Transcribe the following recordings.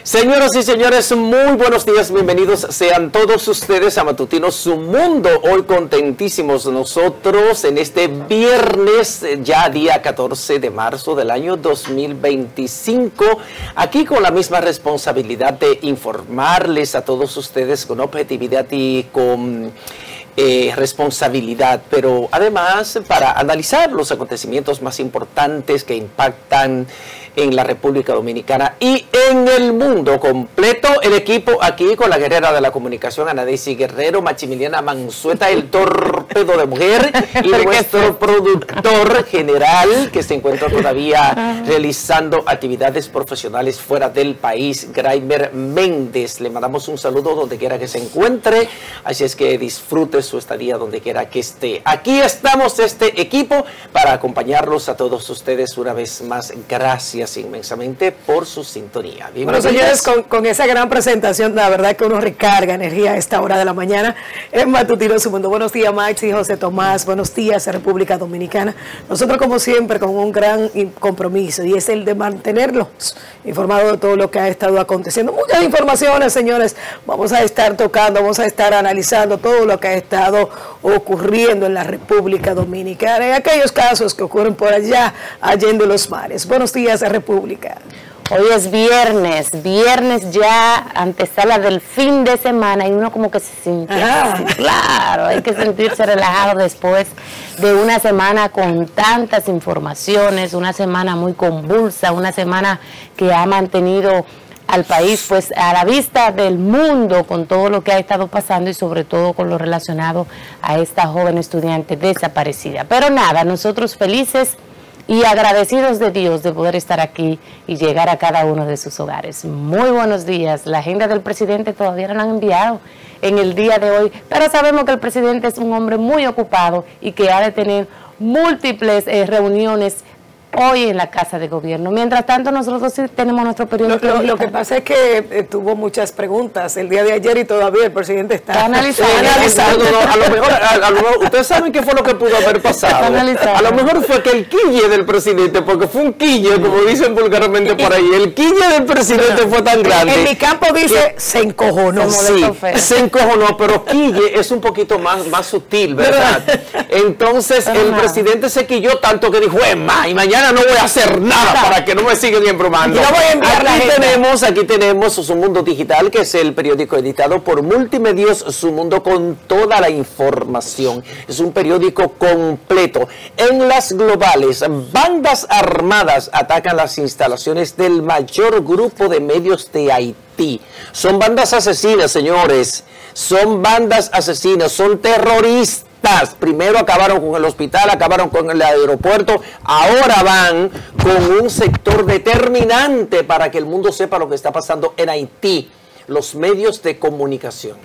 Señoras y señores, muy buenos días, bienvenidos sean todos ustedes a Matutinos Su Mundo. Hoy contentísimos nosotros en este viernes, ya día 14 de marzo del año 2025, aquí con la misma responsabilidad de informarles a todos ustedes con objetividad y con responsabilidad, pero además para analizar los acontecimientos más importantes que impactan en la República Dominicana y en el mundo completo. El equipo aquí con la guerrera de la comunicación, Ana Daisy Guerrero, Maximiliana Manzueta, el torpedo de mujer, y nuestro productor general que se encuentra todavía realizando actividades profesionales fuera del país, Graimer Méndez. Le mandamos un saludo donde quiera que se encuentre, así es que disfrute su estadía donde quiera que esté. Aquí estamos este equipo para acompañarlos a todos ustedes una vez más. Gracias inmensamente por su sintonía. Bueno, señores, con esa gran presentación, la verdad que uno recarga energía a esta hora de la mañana en Matutinos Su Mundo. Buenos días, Max y José Tomás. Buenos días, República Dominicana. Nosotros, como siempre, con un gran compromiso, y es el de mantenerlos informados de todo lo que ha estado aconteciendo. Muchas informaciones, señores. Vamos a estar tocando, vamos a estar analizando todo lo que ha estado ocurriendo en la República Dominicana, en aquellos casos que ocurren por allá, allende los mares. Buenos días, República. Hoy es viernes ya, antesala del fin de semana, y uno como que se siente así, claro, hay que sentirse relajado después de una semana con tantas informaciones, una semana muy convulsa, una semana que ha mantenido al país pues a la vista del mundo con todo lo que ha estado pasando y sobre todo con lo relacionado a esta joven estudiante desaparecida. Pero nada, nosotros felices y agradecidos de Dios de poder estar aquí y llegar a cada uno de sus hogares. Muy buenos días. La agenda del presidente todavía no la han enviado en el día de hoy, pero sabemos que el presidente es un hombre muy ocupado y que ha de tener múltiples reuniones hoy en la Casa de Gobierno. Mientras tanto, nosotros sí tenemos nuestro periódico. Lo que pasa es que tuvo muchas preguntas el día de ayer y todavía el presidente está analizando. A lo mejor, ustedes saben qué fue lo que pudo haber pasado. A lo mejor fue que el quille del presidente, porque fue un quille, como dicen vulgarmente por ahí, el quille del presidente fue tan grande. En mi campo dice, se encojonó. Sí, se encojonó, pero quille es un poquito más sutil, ¿verdad? Entonces, el presidente se quilló tanto que dijo, y mañana no voy a hacer nada para que no me sigan embromando. Aquí tenemos Su Mundo Digital, que es el periódico editado por Multimedios Su Mundo con toda la información. Es un periódico completo. En las globales, bandas armadas atacan las instalaciones del mayor grupo de medios de Haití. Son bandas asesinas, señores. Son bandas asesinas, son terroristas. Primero acabaron con el hospital, acabaron con el aeropuerto, ahora van con un sector determinante para que el mundo sepa lo que está pasando en Haití, los medios de comunicación.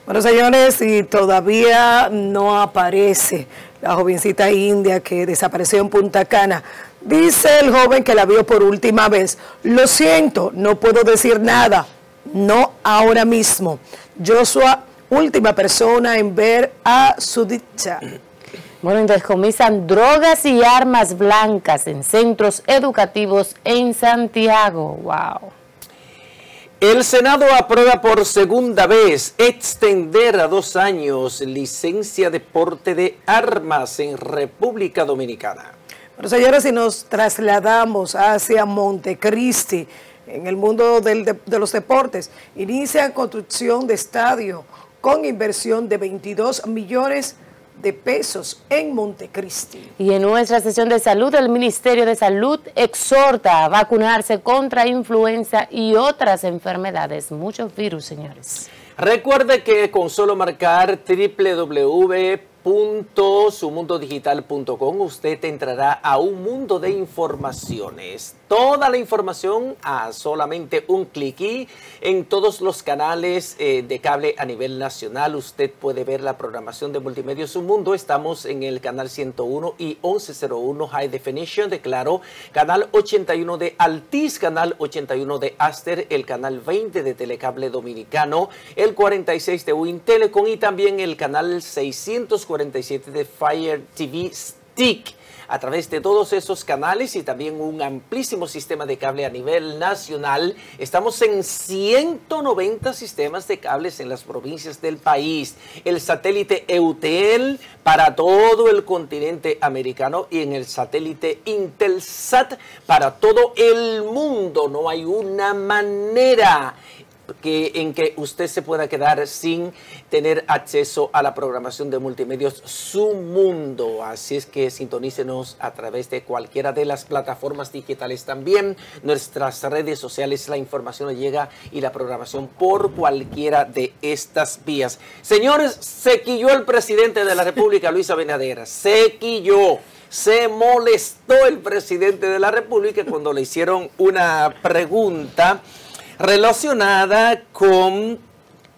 Bueno, señores, y todavía no aparece la jovencita india que desapareció en Punta Cana. Dice el joven que la vio por última vez: lo siento, no puedo decir nada, no ahora mismo. Joshua, última persona en ver a Suditcha. Bueno, descomisan drogas y armas blancas en centros educativos en Santiago. Wow. El Senado aprueba por segunda vez extender a 2 años licencia de porte de armas en República Dominicana. Bueno, señores, si nos trasladamos hacia Montecristi, en el mundo de los deportes, inicia construcción de estadio con inversión de 22 millones de pesos en Montecristi. Y en nuestra sesión de salud, el Ministerio de Salud exhorta a vacunarse contra influenza y otras enfermedades. Muchos virus, señores. Recuerde que con solo marcar www.sumundodigital.com usted entrará a un mundo de informaciones. Toda la información a solamente un clic, y en todos los canales de cable a nivel nacional usted puede ver la programación de Multimedios Su Mundo. Estamos en el canal 101 y 1101 High Definition de Claro, canal 81 de Altiz, canal 81 de Aster, el canal 20 de Telecable Dominicano, el 46 de Win Telecom y también el canal 647 de Fire TV Stick. a través de todos esos canales y también un amplísimo sistema de cable a nivel nacional. Estamos en 190 sistemas de cables en las provincias del país. El satélite EUTEL para todo el continente americano y en el satélite Intelsat para todo el mundo. No hay una manera en que usted se pueda quedar sin tener acceso a la programación de Multimedios Su Mundo. Así es que sintonícenos a través de cualquiera de las plataformas digitales también, nuestras redes sociales, la información le llega y la programación por cualquiera de estas vías. Señores, se quilló el presidente de la República, Luis Abinader, se quilló. Se molestó el presidente de la República cuando le hicieron una pregunta relacionada con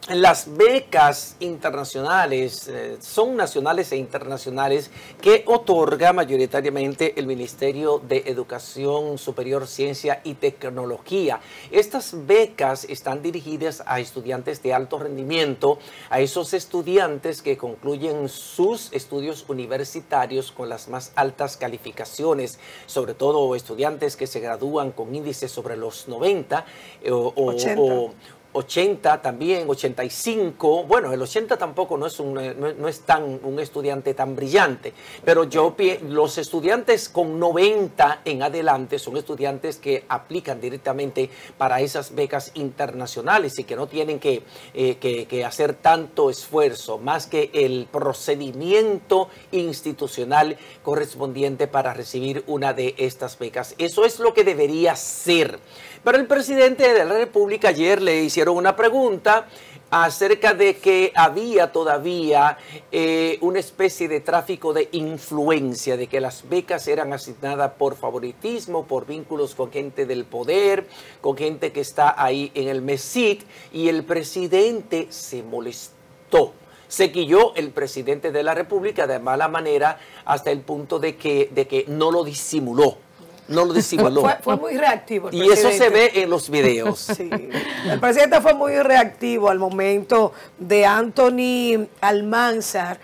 las becas internacionales, son nacionales e internacionales, que otorga mayoritariamente el Ministerio de Educación Superior, Ciencia y Tecnología. Estas becas están dirigidas a estudiantes de alto rendimiento, a esos estudiantes que concluyen sus estudios universitarios con las más altas calificaciones, sobre todo estudiantes que se gradúan con índices sobre los 90 o 80 también, 85, bueno, el 80 tampoco no es un estudiante tan brillante, pero los estudiantes con 90 en adelante son estudiantes que aplican directamente para esas becas internacionales y que no tienen que hacer tanto esfuerzo, más que el procedimiento institucional correspondiente para recibir una de estas becas. Eso es lo que debería ser. Pero el presidente de la República ayer le hicieron una pregunta acerca de que había todavía una especie de tráfico de influencia, de que las becas eran asignadas por favoritismo, por vínculos con gente del poder, con gente que está ahí en el MESIC, y el presidente se molestó. Se quilló el presidente de la República de mala manera hasta el punto de que no lo disimuló. No lo disimuló. Fue muy reactivo. Y eso se ve en los videos. Sí. El presidente fue muy reactivo al momento de Anthony Almanzar,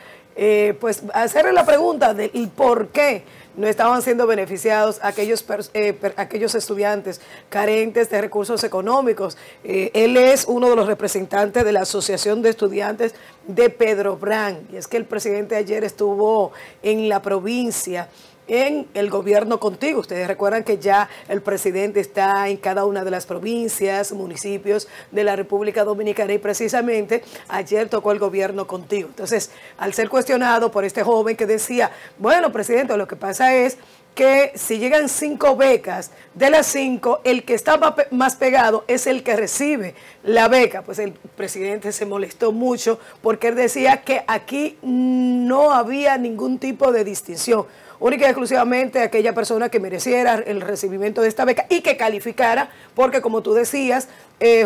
pues hacerle la pregunta de por qué no estaban siendo beneficiados aquellos estudiantes carentes de recursos económicos. Él es uno de los representantes de la Asociación de Estudiantes de Pedro Brán. Y es que el presidente ayer estuvo en la provincia, en el gobierno contigo. Ustedes recuerdan que ya el presidente está en cada una de las provincias, municipios de la República Dominicana, y precisamente ayer tocó el gobierno contigo. Entonces, al ser cuestionado por este joven que decía, bueno, presidente, lo que pasa es que si llegan 5 becas, de las 5, el que está más pegado es el que recibe la beca. Pues el presidente se molestó mucho porque él decía que aquí no había ningún tipo de distinción, única y exclusivamente aquella persona que mereciera el recibimiento de esta beca y que calificara, porque como tú decías,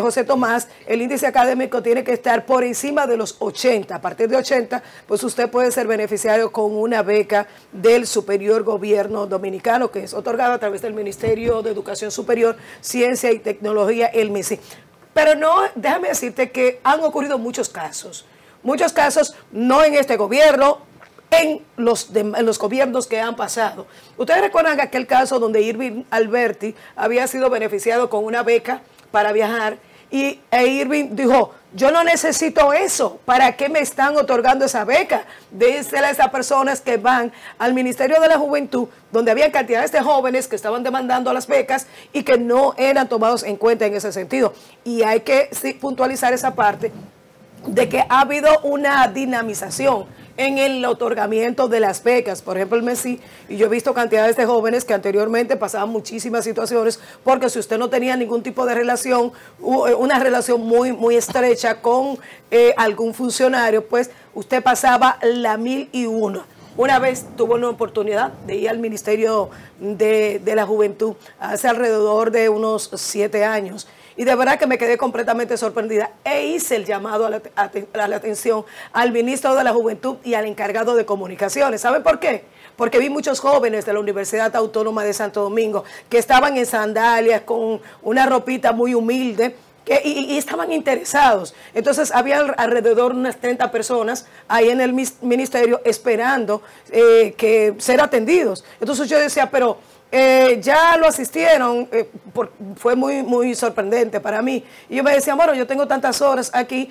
José Tomás, el índice académico tiene que estar por encima de los 80. A partir de 80, pues usted puede ser beneficiario con una beca del Superior Gobierno Dominicano, que es otorgada a través del Ministerio de Educación Superior, Ciencia y Tecnología, el MESI. Pero no, déjame decirte que han ocurrido muchos casos, no en este gobierno, en los gobiernos que han pasado. Ustedes recuerdan aquel caso donde Irving Alberti había sido beneficiado con una beca para viajar y Irving dijo, yo no necesito eso, ¿para qué me están otorgando esa beca? Dísele a esas personas que van al Ministerio de la Juventud, donde había cantidades de jóvenes que estaban demandando las becas y que no eran tomados en cuenta en ese sentido. Y hay que puntualizar esa parte de que ha habido una dinamización en el otorgamiento de las becas. Por ejemplo, el MESI, y yo he visto cantidades de jóvenes que anteriormente pasaban muchísimas situaciones, porque si usted no tenía ningún tipo de relación, una relación muy estrecha con algún funcionario, pues usted pasaba la 1001. Una vez tuve una oportunidad de ir al Ministerio de la Juventud hace alrededor de unos 7 años, y de verdad que me quedé completamente sorprendida e hice el llamado a la atención al ministro de la Juventud y al encargado de comunicaciones. ¿Saben por qué? Porque vi muchos jóvenes de la Universidad Autónoma de Santo Domingo que estaban en sandalias con una ropita muy humilde, y estaban interesados. Entonces había alrededor de unas 30 personas ahí en el ministerio esperando que ser atendidos. Entonces yo decía, pero ya lo asistieron, fue muy sorprendente para mí. Y yo me decía, bueno, yo tengo tantas horas aquí,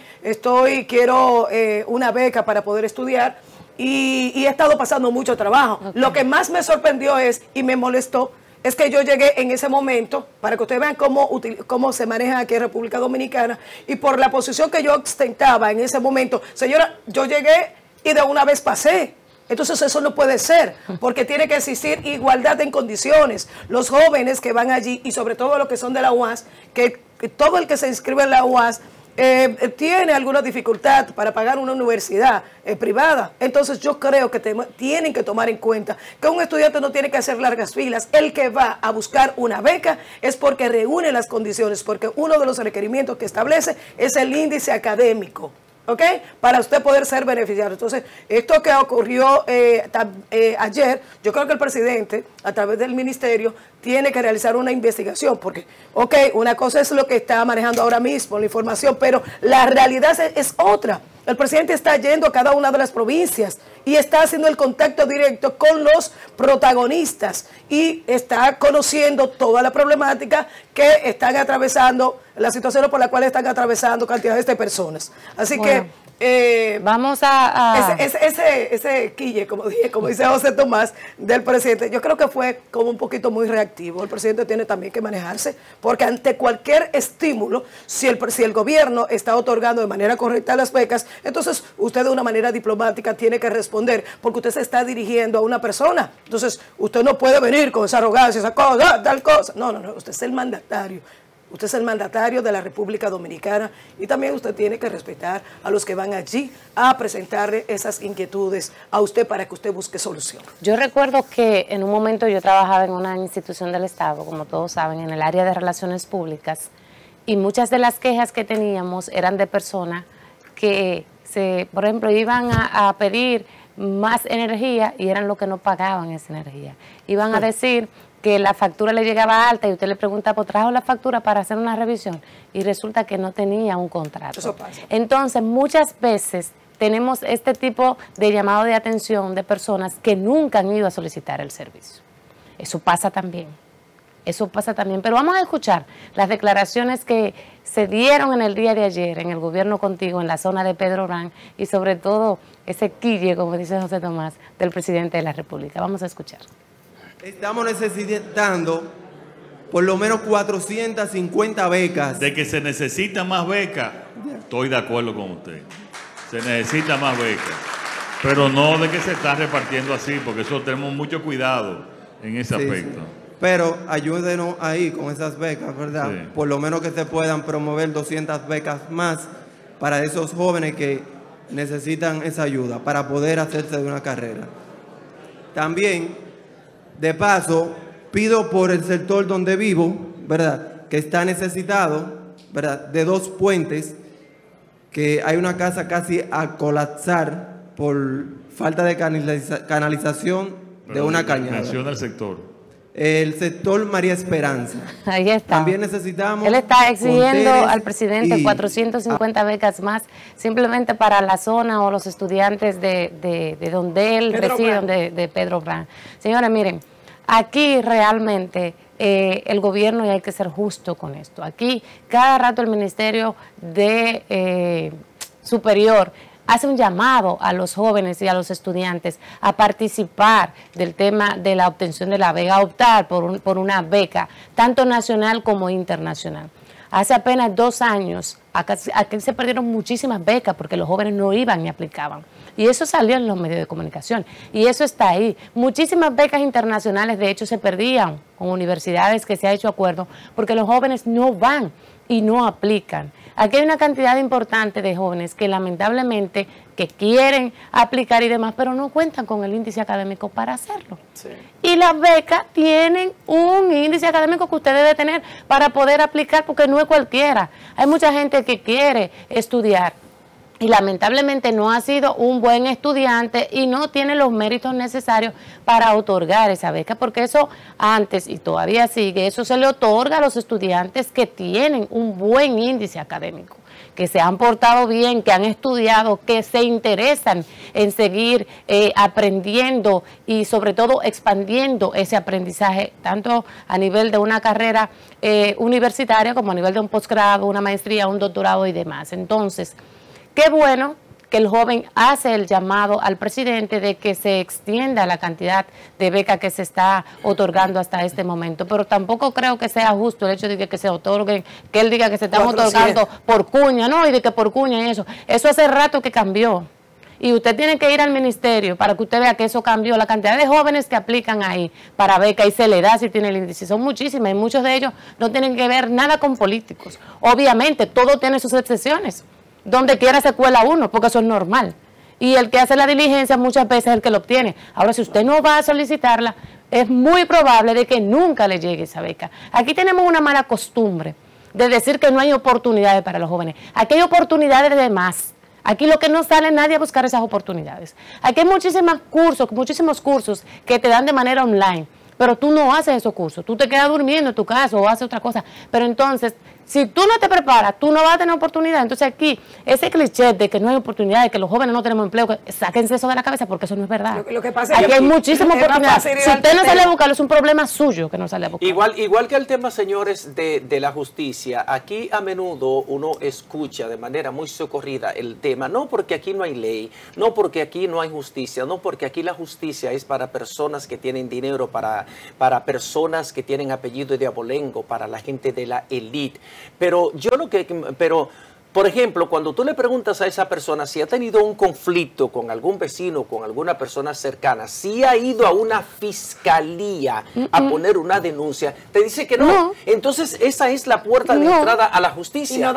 quiero una beca para poder estudiar y he estado pasando mucho trabajo. Okay. Lo que más me sorprendió y me molestó es que yo llegué en ese momento, para que ustedes vean cómo se maneja aquí en República Dominicana, y por la posición que yo ostentaba en ese momento, señora, yo llegué y de una vez pasé. Entonces eso no puede ser, porque tiene que existir igualdad en condiciones. Los jóvenes que van allí, y sobre todo los que son de la UAS, que todo el que se inscribe en la UAS tiene alguna dificultad para pagar una universidad privada. Entonces yo creo que tienen que tomar en cuenta que un estudiante no tiene que hacer largas filas. El que va a buscar una beca es porque reúne las condiciones, porque uno de los requerimientos que establece es el índice académico. ¿Ok? Para usted poder ser beneficiario. Entonces, esto que ocurrió ayer, yo creo que el presidente, a través del ministerio, tiene que realizar una investigación, porque, ok, una cosa es lo que está manejando ahora mismo, la información, pero la realidad es otra. El presidente está yendo a cada una de las provincias y está haciendo el contacto directo con los protagonistas y está conociendo toda la problemática que están atravesando, las situaciones por las cuales están atravesando cantidades de personas. Así que vamos a... Ese quille, como dice José Tomás, del presidente, yo creo que fue como un poquito muy reactivo. El presidente tiene también que manejarse, porque ante cualquier estímulo, si el gobierno está otorgando de manera correcta las becas, entonces usted de una manera diplomática tiene que responder, porque usted se está dirigiendo a una persona. Entonces usted no puede venir con esa arrogancia, esa cosa, tal cosa. No, usted es el mandatario. Usted es el mandatario de la República Dominicana y también usted tiene que respetar a los que van allí a presentarle esas inquietudes a usted para que usted busque solución. Yo recuerdo que en un momento yo trabajaba en una institución del Estado, como todos saben, en el área de relaciones públicas, y muchas de las quejas que teníamos eran de personas que, por ejemplo, iban a pedir más energía y eran los que no pagaban esa energía. Iban a decir que la factura le llegaba alta y usted le pregunta, pues trajo la factura para hacer una revisión y resulta que no tenía un contrato. Eso pasa. Entonces, muchas veces tenemos este tipo de llamado de atención de personas que nunca han ido a solicitar el servicio. Eso pasa también. Eso pasa también. Pero vamos a escuchar las declaraciones que se dieron en el día de ayer en el gobierno contigo, en la zona de Pedro Obrán, y sobre todo ese quille, como dice José Tomás, del presidente de la República. Vamos a escuchar. Estamos necesitando por lo menos 450 becas. De que se necesita más becas, estoy de acuerdo con usted. Se necesita más becas. Pero no de que se está repartiendo así, porque eso tenemos mucho cuidado en ese aspecto. Sí. Pero ayúdenos ahí con esas becas, ¿verdad? Sí. Por lo menos que se puedan promover 200 becas más para esos jóvenes que necesitan esa ayuda para poder hacerse de una carrera. También, de paso, pido por el sector donde vivo, ¿verdad?, que está necesitado, ¿verdad?, de 2 puentes, que hay una casa casi a colapsar por falta de canalización de una cañada. Menciona el sector. El sector María Esperanza. Ahí está. También necesitamos... Él está exigiendo al presidente 450 becas más, simplemente para la zona o los estudiantes de donde él reside, de Pedro Obrán. Señores, miren, aquí realmente el gobierno, y hay que ser justo con esto, aquí cada rato el Ministerio de Superior hace un llamado a los jóvenes y a los estudiantes a participar del tema de la obtención de la beca, a optar por una beca, tanto nacional como internacional. Hace apenas 2 años, aquí se perdieron muchísimas becas porque los jóvenes no iban y aplicaban. Y eso salió en los medios de comunicación. Y eso está ahí. Muchísimas becas internacionales, de hecho, se perdían con universidades que se ha hecho acuerdo porque los jóvenes no van y no aplican. Aquí hay una cantidad importante de jóvenes que lamentablemente que quieren aplicar y demás, pero no cuentan con el índice académico para hacerlo. Sí. Y las becas tienen un índice académico que usted debe tener para poder aplicar, porque no es cualquiera. Hay mucha gente que quiere estudiar y lamentablemente no ha sido un buen estudiante y no tiene los méritos necesarios para otorgar esa beca, porque eso antes y todavía sigue, eso se le otorga a los estudiantes que tienen un buen índice académico, que se han portado bien, que han estudiado, que se interesan en seguir aprendiendo y sobre todo expandiendo ese aprendizaje, tanto a nivel de una carrera universitaria como a nivel de un posgrado, una maestría, un doctorado y demás. Entonces, qué bueno que el joven hace el llamado al presidente de que se extienda la cantidad de beca que se está otorgando hasta este momento, pero tampoco creo que sea justo el hecho de que se otorguen, que él diga que se están otorgando por cuña, no, y de que por cuña y eso hace rato que cambió. Y usted tiene que ir al ministerio para que usted vea que eso cambió. La cantidad de jóvenes que aplican ahí para beca y se le da si tiene el índice son muchísimas y muchos de ellos no tienen que ver nada con políticos. Obviamente, todo tiene sus excepciones. Donde quiera se cuela uno, porque eso es normal. Y el que hace la diligencia muchas veces es el que lo obtiene. Ahora, si usted no va a solicitarla, es muy probable de que nunca le llegue esa beca. Aquí tenemos una mala costumbre de decir que no hay oportunidades para los jóvenes. Aquí hay oportunidades de más. Aquí lo que no sale nadie a buscar esas oportunidades. Aquí hay muchísimos cursos que te dan de manera online, pero tú no haces esos cursos. Tú te quedas durmiendo en tu casa o haces otra cosa. Pero entonces, si tú no te preparas, tú no vas a tener oportunidad. Entonces aquí, ese cliché de que no hay oportunidad, de que los jóvenes no tenemos empleo, sáquense eso de la cabeza porque eso no es verdad. Lo que pasa es aquí hay muchísimas oportunidades. Si usted no sale a buscarlo, es un problema suyo que no sale a buscarlo. Igual que el tema, señores, de la justicia, aquí a menudo uno escucha de manera muy socorrida el tema, no porque aquí no hay ley, no porque aquí no hay justicia, no porque aquí la justicia es para personas que tienen dinero, para personas que tienen apellido de abolengo, para la gente de la élite. Pero por ejemplo, cuando tú le preguntas a esa persona si ha tenido un conflicto con algún vecino, con alguna persona cercana, si ha ido a una fiscalía a poner una denuncia, te dice que no. Entonces, esa es la puerta de entrada a la justicia.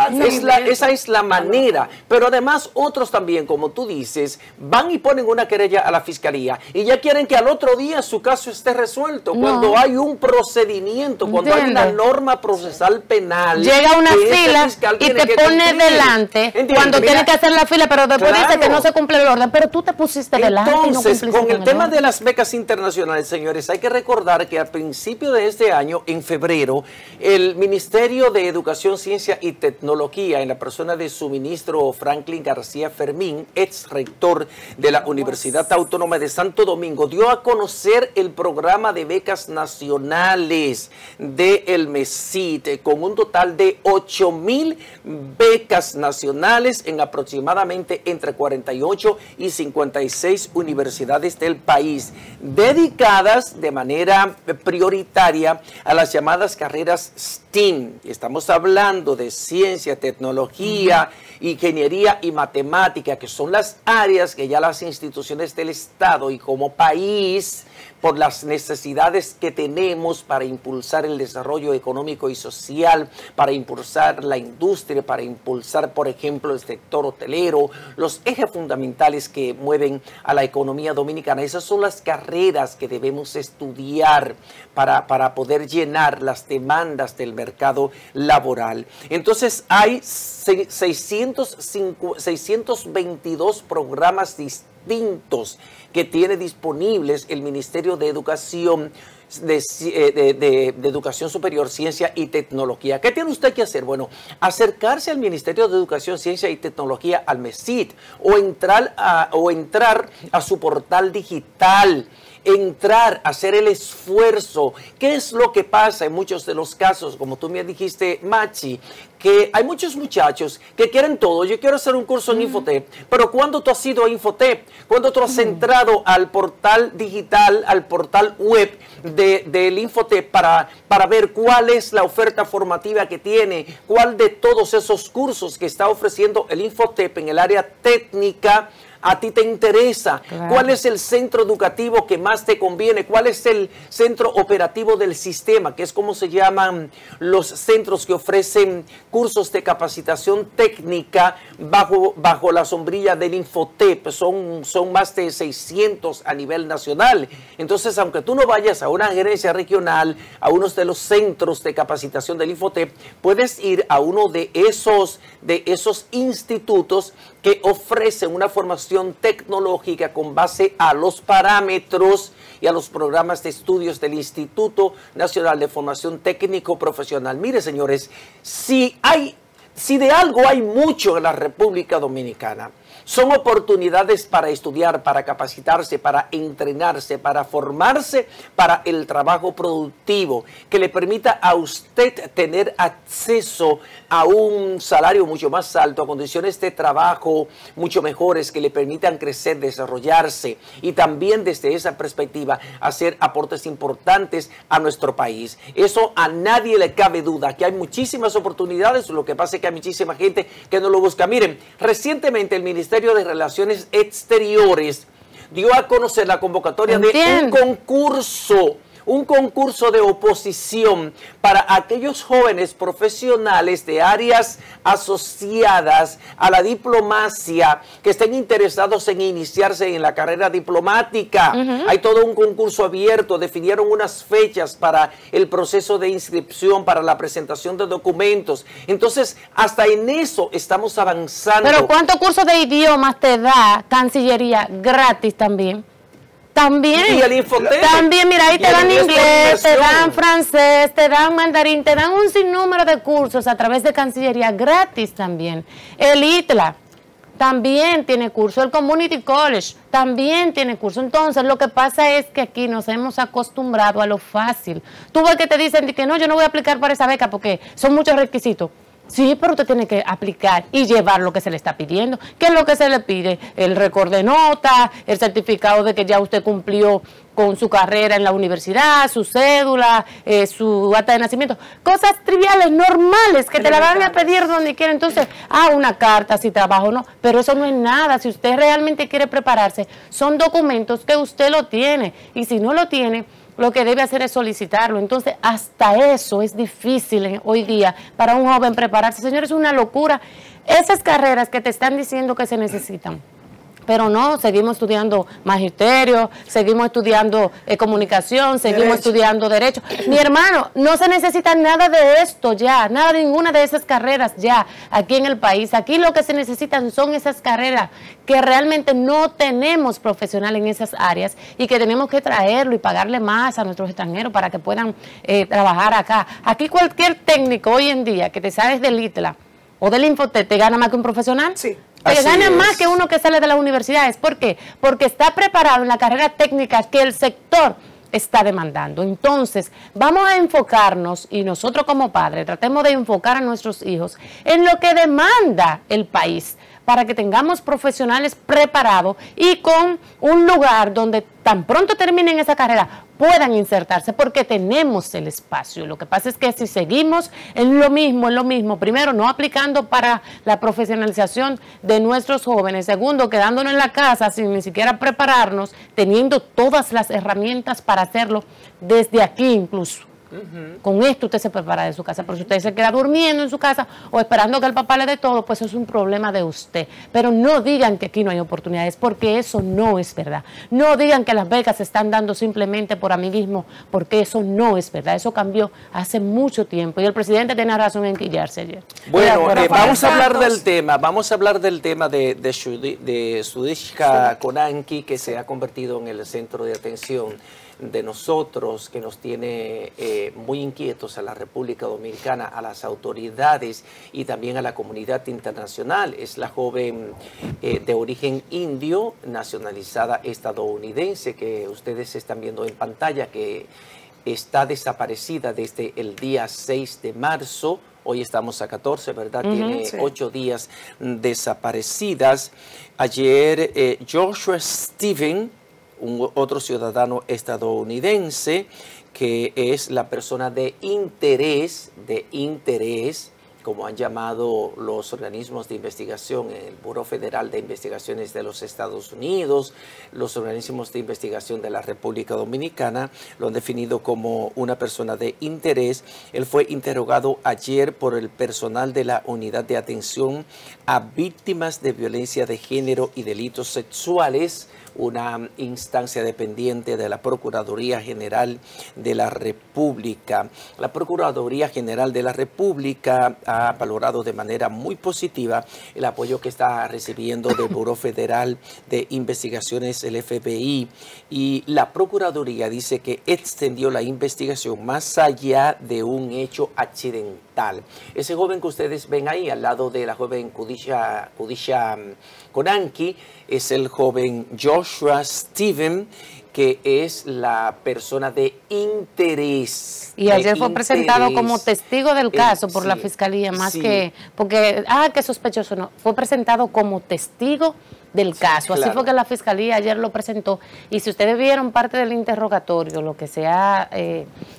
Esa es la manera. Pero además, otros también, como tú dices, van y ponen una querella a la fiscalía y ya quieren que al otro día su caso esté resuelto. Cuando hay un procedimiento, cuando hay una norma procesal penal. Llega una fila y te pone delante cuando tiene que hacer la fila, pero después dice que no se cumple el orden, pero tú te pusiste delante. Entonces, con el tema de las becas internacionales, señores, hay que recordar que al principio de este año, en febrero, el Ministerio de Educación, Ciencia y Tecnología, en la persona de su ministro Franklin García Fermín, ex rector de la Universidad Autónoma de Santo Domingo, dio a conocer el programa de becas nacionales del MESIT, con un total de 8,000 becas nacionales en aproximadamente entre 48 y 56 universidades del país, dedicadas de manera prioritaria a las llamadas carreras STEAM. Estamos hablando de ciencia, tecnología, ingeniería y matemática, que son las áreas que ya las instituciones del Estado y como país, por las necesidades que tenemos para impulsar el desarrollo económico y social, para impulsar la industria, para impulsar, por ejemplo, el sector hotelero, los ejes fundamentales que mueven a la economía dominicana. Esas son las carreras que debemos estudiar para poder llenar las demandas del mercado laboral. Entonces, hay 622 programas distintos que tiene disponibles el Ministerio de Educación, de Educación Superior, Ciencia y Tecnología. ¿Qué tiene usted que hacer? Bueno, acercarse al Ministerio de Educación, Ciencia y Tecnología, al MESIT, o entrar a su portal digital, hacer el esfuerzo. ¿Qué es lo que pasa en muchos de los casos? Como tú me dijiste, Machi, que hay muchos muchachos que quieren todo. Yo quiero hacer un curso en Infotep, pero ¿cuándo tú has ido a Infotep? ¿Cuándo tú has entrado al portal digital, al portal web del Infotep para ver cuál es la oferta formativa que tiene, cuál de todos esos cursos que está ofreciendo el Infotep en el área técnica a ti te interesa, Claro. cuál es el centro educativo que más te conviene, cuál es el centro operativo del sistema, que es como se llaman los centros que ofrecen cursos de capacitación técnica bajo la sombrilla del Infotep. Son más de 600 a nivel nacional. Entonces, aunque tú no vayas a una gerencia regional, a uno de los centros de capacitación del Infotep, puedes ir a uno de esos institutos que ofrecen una formación tecnológica con base a los parámetros y a los programas de estudios del Instituto Nacional de Formación Técnico Profesional. Mire, señores, si de algo hay mucho en la República Dominicana, son oportunidades para estudiar, para capacitarse, para entrenarse, para formarse para el trabajo productivo, que le permita a usted tener acceso a un salario mucho más alto, a condiciones de trabajo mucho mejores, que le permitan crecer, desarrollarse y también desde esa perspectiva hacer aportes importantes a nuestro país. Eso a nadie le cabe duda, que hay muchísimas oportunidades, lo que pasa es que hay muchísima gente que no lo busca. Miren, recientemente el Ministerio de Relaciones Exteriores dio a conocer la convocatoria de un concurso de oposición para aquellos jóvenes profesionales de áreas asociadas a la diplomacia que estén interesados en iniciarse en la carrera diplomática. Hay todo un concurso abierto, definieron unas fechas para el proceso de inscripción, para la presentación de documentos. Entonces, hasta en eso estamos avanzando. Pero ¿cuántos cursos de idiomas te da Cancillería gratis también? También. Y el Infotep. También, mira, ahí te dan inglés, te dan francés, te dan mandarín, te dan un sinnúmero de cursos a través de Cancillería gratis también. El ITLA también tiene curso, el Community College también tiene curso. Entonces, lo que pasa es que aquí nos hemos acostumbrado a lo fácil. Tú ves que te dicen que no, yo no voy a aplicar para esa beca porque son muchos requisitos. Sí, pero usted tiene que aplicar y llevar lo que se le está pidiendo. ¿Qué es lo que se le pide? El récord de nota, el certificado de que ya usted cumplió con su carrera en la universidad, su cédula, su acta de nacimiento. Cosas triviales, normales, que te la van a pedir donde quiera. Entonces, una carta, si trabajo o no. Pero eso no es nada. Si usted realmente quiere prepararse, son documentos que usted lo tiene. Y si no lo tiene, lo que debe hacer es solicitarlo. Entonces, hasta eso es difícil hoy día para un joven prepararse. Señores, es una locura. Esas carreras que te están diciendo que se necesitan. Pero no, seguimos estudiando magisterio, seguimos estudiando comunicación, seguimos estudiando derecho. Mi hermano, no se necesita nada de esto ya, nada de ninguna de esas carreras ya aquí en el país. Aquí lo que se necesitan son esas carreras que realmente no tenemos profesional en esas áreas y que tenemos que traerlo y pagarle más a nuestros extranjeros para que puedan trabajar acá. Aquí cualquier técnico hoy en día que te sales del ITLA o del Infotep te gana más que un profesional. Sí. Te gana más que uno que sale de las universidades. ¿Por qué? Porque está preparado en la carrera técnica que el sector está demandando. Entonces, vamos a enfocarnos, y nosotros como padres tratemos de enfocar a nuestros hijos en lo que demanda el país, para que tengamos profesionales preparados y con un lugar donde tan pronto terminen esa carrera puedan insertarse, porque tenemos el espacio. Lo que pasa es que si seguimos en lo mismo, primero, no aplicando para la profesionalización de nuestros jóvenes, segundo, quedándonos en la casa sin ni siquiera prepararnos, teniendo todas las herramientas para hacerlo desde aquí incluso. Con esto usted se prepara de su casa, pero si usted se queda durmiendo en su casa o esperando que el papá le dé todo, pues eso es un problema de usted. Pero no digan que aquí no hay oportunidades, porque eso no es verdad. No digan que las becas se están dando simplemente por amiguismo, porque eso no es verdad. Eso cambió hace mucho tiempo y el presidente tiene razón en quillarse ayer. Bueno, vamos a hablar del tema de Sudishka Konanki, que se ha convertido en el centro de atención de nosotros, que nos tiene muy inquietos a la República Dominicana, a las autoridades y también a la comunidad internacional. Es la joven de origen indio, nacionalizada estadounidense, que ustedes están viendo en pantalla, que está desaparecida desde el día 6 de marzo. Hoy estamos a 14, ¿verdad? Tiene 8 días desaparecidas. Ayer Joshua Stephen, otro ciudadano estadounidense, que es la persona de interés, como han llamado los organismos de investigación, el Buró Federal de Investigaciones de los Estados Unidos, los organismos de investigación de la República Dominicana, lo han definido como una persona de interés. Él fue interrogado ayer por el personal de la Unidad de Atención a Víctimas de Violencia de Género y Delitos Sexuales, una instancia dependiente de la Procuraduría General de la República. La Procuraduría General de la República ha valorado de manera muy positiva el apoyo que está recibiendo del Buró Federal de Investigaciones, el FBI, y la Procuraduría dice que extendió la investigación más allá de un hecho accidental. Ese joven que ustedes ven ahí al lado de la joven Khadijah Konanki es el joven Joshua Steven, que es la persona de interés. Y ayer fue presentado como testigo del caso por la Fiscalía, más que, porque, que sospechoso no, fue presentado como testigo del caso. Así fue que la Fiscalía ayer lo presentó. Y si ustedes vieron parte del interrogatorio, lo que se ha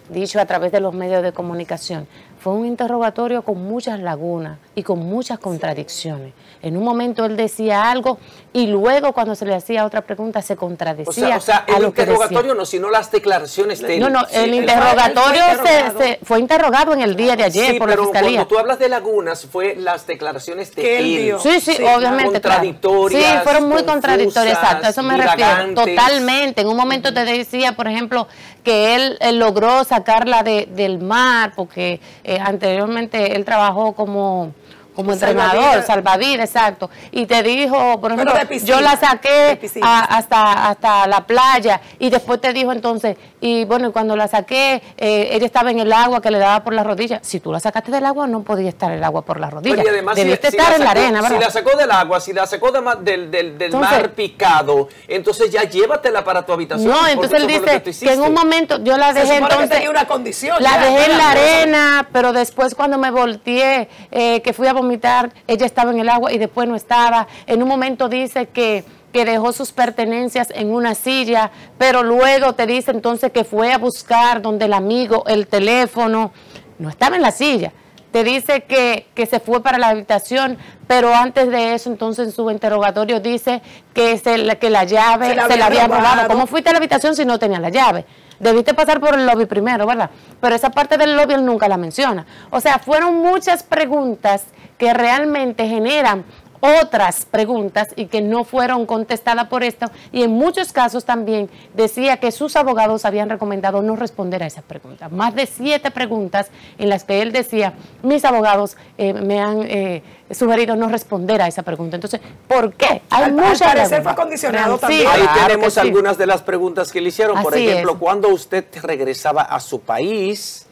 dicho a través de los medios de comunicación, fue un interrogatorio con muchas lagunas y con muchas contradicciones. En un momento él decía algo y luego cuando se le hacía otra pregunta se contradecía. O sea el interrogatorio no, sino las declaraciones de él. No, el interrogatorio fue interrogado en el día de ayer por la Fiscalía. Cuando tú hablas de lagunas, fue las declaraciones de él. Sí, obviamente. Contradictorias. Sí, fueron muy contradictorias, exacto, a eso me refiero. Totalmente. En un momento te decía, por ejemplo, que él logró sacarla del mar, porque anteriormente él trabajó como entrenador, salvavidas, exacto. Y te dijo, por ejemplo, yo la saqué hasta la playa, y después te dijo entonces, y bueno, cuando la saqué, ella estaba en el agua que le daba por las rodillas. Si tú la sacaste del agua, no podía estar el agua por las rodillas. Pero y además, debiste estar en la arena, ¿verdad? Si la sacó del agua, si la sacó del mar picado, entonces ya llévatela para tu habitación. No, entonces él dice que en un momento yo la dejé, entonces tenía una condición, la dejé en la arena, pero después cuando me volteé, que fui a vomitar, ella estaba en el agua y después no estaba. En un momento dice que dejó sus pertenencias en una silla, pero luego te dice entonces que fue a buscar donde el amigo el teléfono, no estaba en la silla. Te dice que se fue para la habitación, pero antes de eso, entonces en su interrogatorio dice que la llave se la había robado. ¿Cómo fuiste a la habitación si no tenía la llave? Debiste pasar por el lobby primero, ¿verdad? Pero esa parte del lobby él nunca la menciona. O sea, fueron muchas preguntas que realmente generan otras preguntas y que no fueron contestadas por esto, y en muchos casos también decía que sus abogados habían recomendado no responder a esas preguntas. Más de 7 preguntas en las que él decía, mis abogados me han sugerido no responder a esa pregunta. Entonces, ¿por qué? Al parecer fue condicionado también. Ahí tenemos algunas de las preguntas que le hicieron. Por ejemplo, ¿cuándo usted regresaba a su país?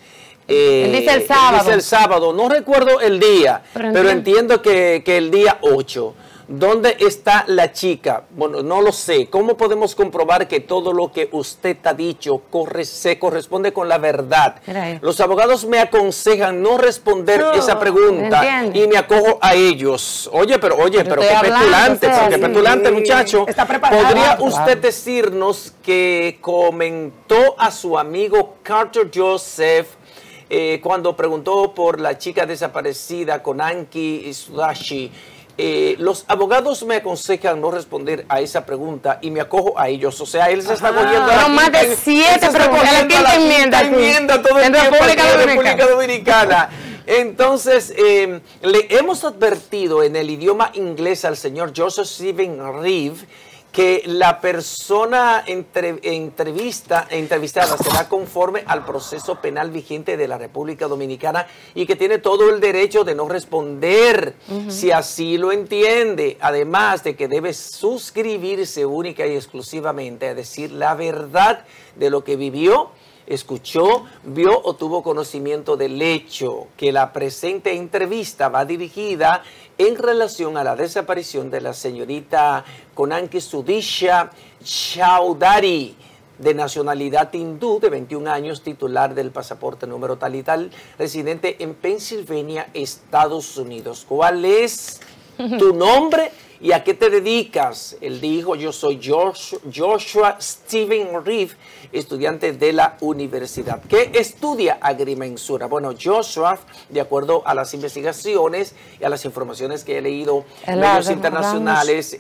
Él dice el sábado. Dice el sábado, no recuerdo el día, pero entiendo que el día 8. ¿Dónde está la chica? Bueno, no lo sé. ¿Cómo podemos comprobar que todo lo que usted ha dicho se corresponde con la verdad? Los abogados me aconsejan no responder esa pregunta y me acojo a ellos. Oye, pero qué petulante, qué petulante, muchacho. ¿Podría usted decirnos que comentó a su amigo Carter Joseph cuando preguntó por la chica desaparecida Konanki Sudashi? Los abogados me aconsejan no responder a esa pregunta y me acojo a ellos. O sea, él se está cogiendo pero más de 7 preguntas. Enmienda todo el tiempo en la República Dominicana. Entonces, le hemos advertido en el idioma inglés al señor Joseph Steven Reeve que la persona entrevistada será conforme al proceso penal vigente de la República Dominicana y que tiene todo el derecho de no responder si así lo entiende, además de que debe suscribirse única y exclusivamente a decir la verdad de lo que vivió, escuchó, vio o tuvo conocimiento del hecho. Que la presente entrevista va dirigida en relación a la desaparición de la señorita Konanki Sudisha Chaudhary, de nacionalidad hindú, de 21 años, titular del pasaporte número tal y tal, residente en Pensilvania, Estados Unidos. ¿Cuál es tu nombre ¿Y a qué te dedicas? Él dijo, yo soy Joshua Steven Reeve, estudiante de la universidad. ¿Qué estudia agrimensura? Bueno, Joshua, de acuerdo a las investigaciones y a las informaciones que he leído en medios internacionales,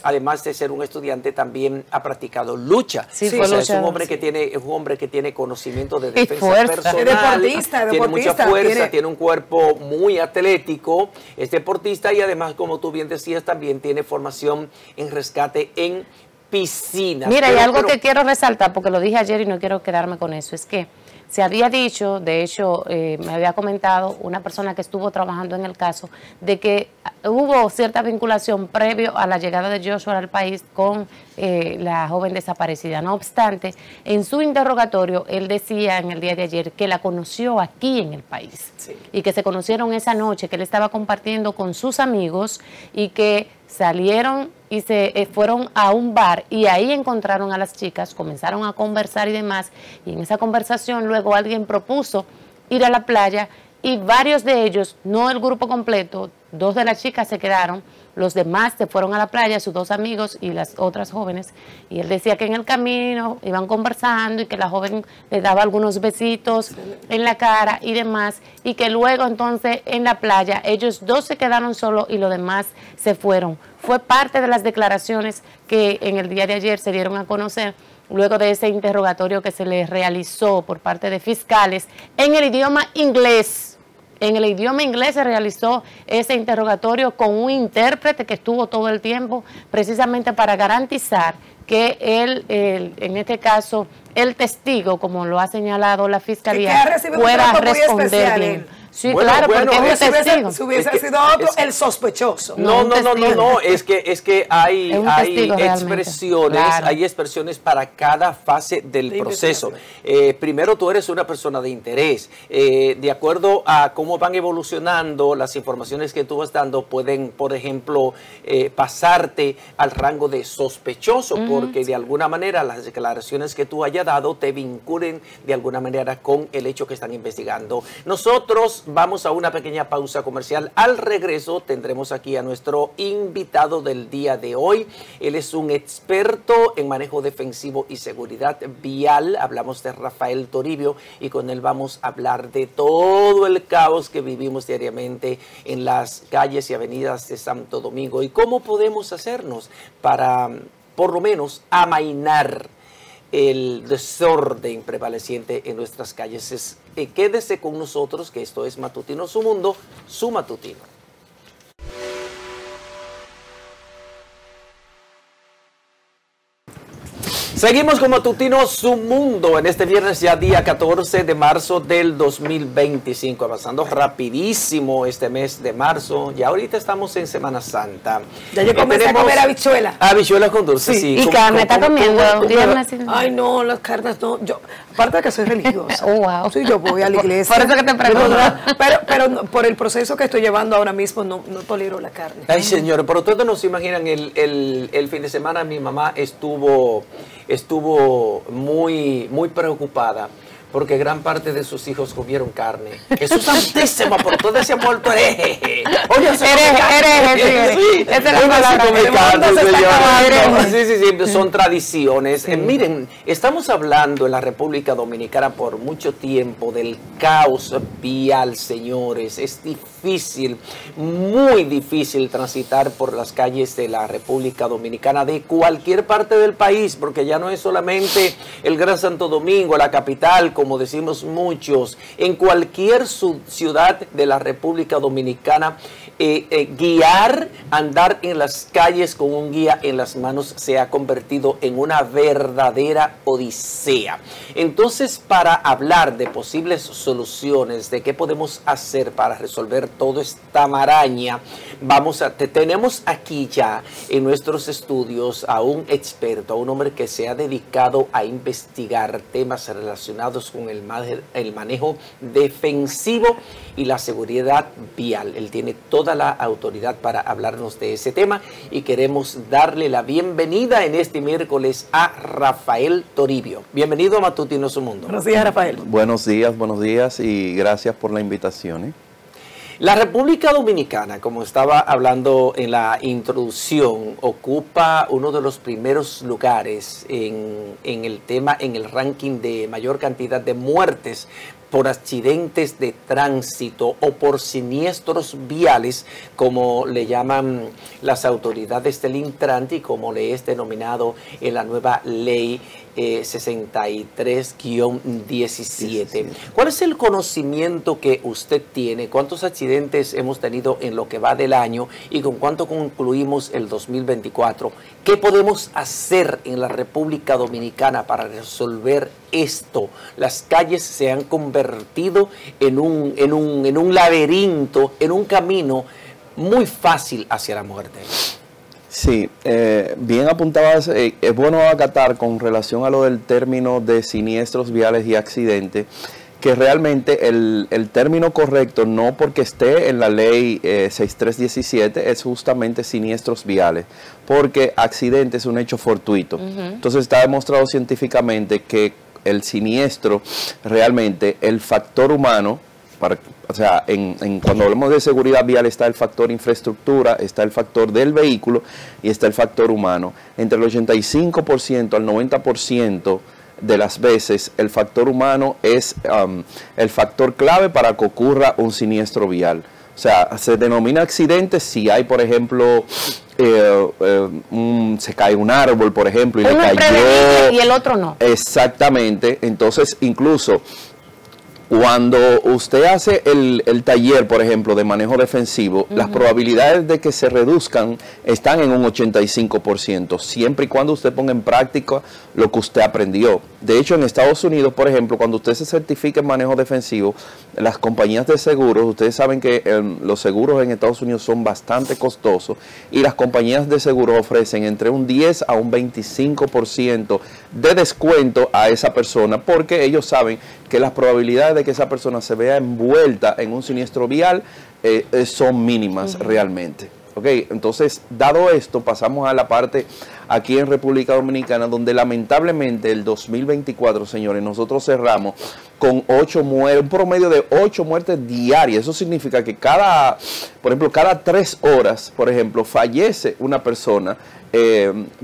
además de ser un estudiante, también ha practicado lucha. Sí, o sea, es un hombre que tiene conocimiento de defensa personal, tiene mucha fuerza, tiene un cuerpo muy atlético, es deportista y además, como tú bien decías, también tiene formación en rescate en piscina. Mira, y algo que quiero resaltar, porque lo dije ayer y no quiero quedarme con eso, es que se había dicho, de hecho, me había comentado una persona que estuvo trabajando en el caso, de que hubo cierta vinculación previo a la llegada de Joshua al país con la joven desaparecida. No obstante, en su interrogatorio, él decía en el día de ayer que la conoció aquí en el país, y que se conocieron esa noche, que él estaba compartiendo con sus amigos y que salieron y se fueron a un bar y ahí encontraron a las chicas, comenzaron a conversar y demás, y en esa conversación luego alguien propuso ir a la playa y varios de ellos, no el grupo completo, 2 de las chicas se quedaron, los demás se fueron a la playa, sus 2 amigos y las otras jóvenes, y él decía que en el camino iban conversando y que la joven le daba algunos besitos en la cara y demás, y que luego entonces en la playa ellos 2 se quedaron solos y los demás se fueron. Fue parte de las declaraciones que en el día de ayer se dieron a conocer luego de ese interrogatorio que se les realizó por parte de fiscales en el idioma inglés. En el idioma inglés se realizó ese interrogatorio con un intérprete que estuvo todo el tiempo precisamente para garantizar que él, en este caso, el testigo, como lo ha señalado la Fiscalía, pueda responder bien. Sí, bueno, claro, porque es testigo. Si hubiese sido otro, el sospechoso. No, es que hay expresiones, claro, hay expresiones para cada fase del proceso. Primero, tú eres una persona de interés. De acuerdo a cómo van evolucionando las informaciones que tú vas dando, pueden, por ejemplo, pasarte al rango de sospechoso, porque de alguna manera las declaraciones que tú hayas dado te vinculen de alguna manera con el hecho que están investigando. Nosotros vamos a una pequeña pausa comercial. Al regreso tendremos aquí a nuestro invitado del día de hoy. Él es un experto en manejo defensivo y seguridad vial. Hablamos de Rafael Toribio y con él vamos a hablar de todo el caos que vivimos diariamente en las calles y avenidas de Santo Domingo y cómo podemos hacernos para, por lo menos, amainar el desorden prevaleciente en nuestras calles. Quédese con nosotros, que esto es Matutino Su Mundo, su matutino. Seguimos con Matutino Su Mundo en este viernes ya día 14 de marzo del 2025, avanzando rapidísimo este mes de marzo. Ya ahorita estamos en Semana Santa. Ya yo comencé a comer habichuelas. Habichuelas con dulce, sí. ¿Y carne está comiendo? Ay, no, las carnes no. Yo, aparte de que soy religiosa. Wow. Sí, yo voy a la iglesia. Por eso que te pregunto. Pero por el proceso que estoy llevando ahora mismo no tolero la carne. Ay, señor, pero ustedes no se imaginan el fin de semana mi mamá estuvo muy preocupada porque gran parte de sus hijos comieron carne. Jesús santísimo, por todo ese amor tú eres. Oye, hereje, sí. Esa es la palabra. Sí, son tradiciones. Miren, estamos hablando en la República Dominicana por mucho tiempo del caos vial, señores. Es difícil, muy difícil transitar por las calles de la República Dominicana, de cualquier parte del país, porque ya no es solamente el Gran Santo Domingo, la capital, como decimos muchos, en cualquier ciudad de la República Dominicana, andar en las calles con un guía en las manos se ha convertido en una verdadera odisea. Entonces, para hablar de posibles soluciones, de qué podemos hacer para resolver toda esta maraña, tenemos aquí ya en nuestros estudios a un experto, a un hombre que se ha dedicado a investigar temas relacionados con el manejo defensivo y la seguridad vial. Él tiene toda la autoridad para hablarnos de ese tema y queremos darle la bienvenida en este miércoles a Rafael Toribio. Bienvenido a Matutino Su Mundo. Buenos días, Rafael. Buenos días y gracias por la invitación. La República Dominicana, como estaba hablando en la introducción, ocupa uno de los primeros lugares en el ranking de mayor cantidad de muertes por accidentes de tránsito o por siniestros viales, como le llaman las autoridades del Intran y como le es denominado en la nueva ley 63-17. ¿Cuál es el conocimiento que usted tiene? ¿Cuántos accidentes hemos tenido en lo que va del año y con cuánto concluimos el 2024? ¿Qué podemos hacer en la República Dominicana para resolver esto? Las calles se han convertido en un laberinto, en un camino muy fácil hacia la muerte. Sí, bien apuntabas, es bueno acatar con relación a lo del término de siniestros viales y accidentes, que realmente el término correcto, no porque esté en la ley 6317, es justamente siniestros viales, porque accidente es un hecho fortuito. Entonces está demostrado científicamente que el siniestro, realmente el factor humano, o sea, cuando hablamos de seguridad vial está el factor infraestructura, está el factor del vehículo y está el factor humano. Entre el 85% al 90% de las veces el factor humano es el factor clave para que ocurra un siniestro vial. O sea, se denomina accidente si hay, por ejemplo, se cae un árbol, por ejemplo, y uno le cayó. Y el otro no. Exactamente. Entonces, incluso cuando usted hace el taller, por ejemplo, de manejo defensivo, las probabilidades de que se reduzcan están en un 85%, siempre y cuando usted ponga en práctica lo que usted aprendió. De hecho, en Estados Unidos, por ejemplo, cuando usted se certifica en manejo defensivo, las compañías de seguros, ustedes saben que los seguros en Estados Unidos son bastante costosos y las compañías de seguros ofrecen entre un 10 a un 25% de descuento a esa persona, porque ellos saben que las probabilidades de que esa persona se vea envuelta en un siniestro vial son mínimas realmente. Okay, entonces, dado esto, pasamos a la parte aquí en República Dominicana, donde lamentablemente el 2024, señores, nosotros cerramos con 8 muertes, un promedio de 8 muertes diarias. Eso significa que por ejemplo, cada 3 horas, por ejemplo, fallece una persona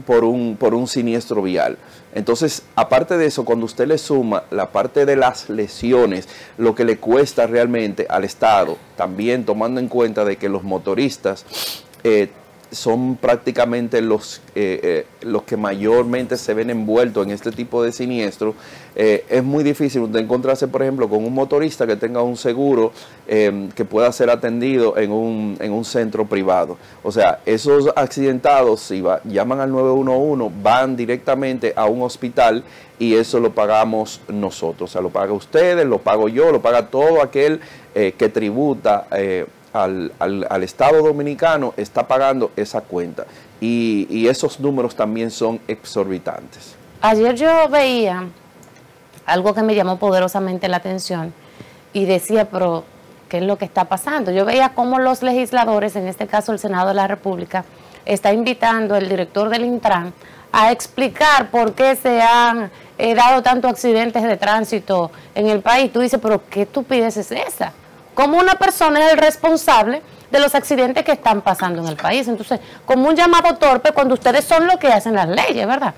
por un siniestro vial. Entonces, aparte de eso, cuando usted le suma la parte de las lesiones, lo que le cuesta realmente al Estado, también tomando en cuenta de que los motoristas son prácticamente los que mayormente se ven envueltos en este tipo de siniestros, es muy difícil usted encontrarse, por ejemplo, con un motorista que tenga un seguro que pueda ser atendido en un centro privado. O sea, esos accidentados, si llaman al 911, van directamente a un hospital y eso lo pagamos nosotros. O sea, lo paga ustedes, lo pago yo, lo paga todo aquel que tributa al Estado Dominicano, está pagando esa cuenta. Y esos números también son exorbitantes. Ayer yo veía algo que me llamó poderosamente la atención y decía, pero ¿qué es lo que está pasando? Yo veía cómo los legisladores, en este caso el Senado de la República, está invitando al director del Intran a explicar por qué se han dado tantos accidentes de tránsito en el país. Tú dices, pero ¿qué estupidez es esa? ¿Cómo una persona es el responsable de los accidentes que están pasando en el país? Entonces, como un llamado torpe cuando ustedes son los que hacen las leyes, ¿verdad?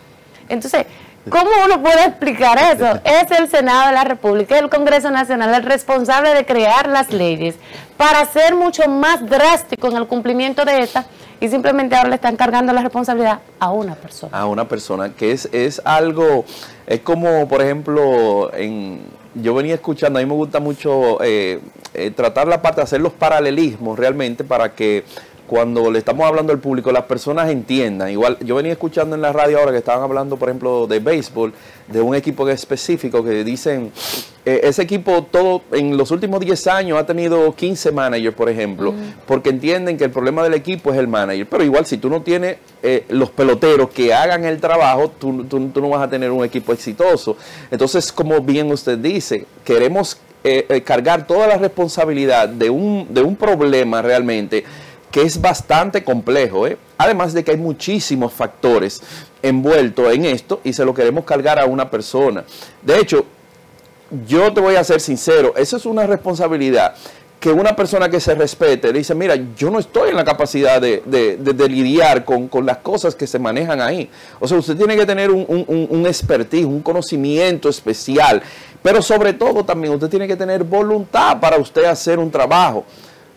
Entonces, ¿cómo uno puede explicar eso? Es el Senado de la República, el Congreso Nacional, el responsable de crear las leyes para ser mucho más drástico en el cumplimiento de estas, y simplemente ahora le están cargando la responsabilidad a una persona. A una persona, que es algo, es como, por ejemplo, yo venía escuchando, a mí me gusta mucho tratar la parte, hacer los paralelismos realmente para que cuando le estamos hablando al público, las personas entiendan. Igual, yo venía escuchando en la radio ahora que estaban hablando, por ejemplo, de béisbol, de un equipo específico que dicen, ese equipo en los últimos 10 años ha tenido 15 managers, por ejemplo, porque entienden que el problema del equipo es el manager. Pero igual, si tú no tienes los peloteros que hagan el trabajo, tú no vas a tener un equipo exitoso. Entonces, como bien usted dice, queremos cargar toda la responsabilidad de un problema realmente que es bastante complejo, además de que hay muchísimos factores envueltos en esto y se lo queremos cargar a una persona. De hecho, yo te voy a ser sincero, eso es una responsabilidad que una persona que se respete dice, mira, yo no estoy en la capacidad de lidiar con las cosas que se manejan ahí. O sea, usted tiene que tener un expertise, un conocimiento especial, pero sobre todo también usted tiene que tener voluntad para usted hacer un trabajo.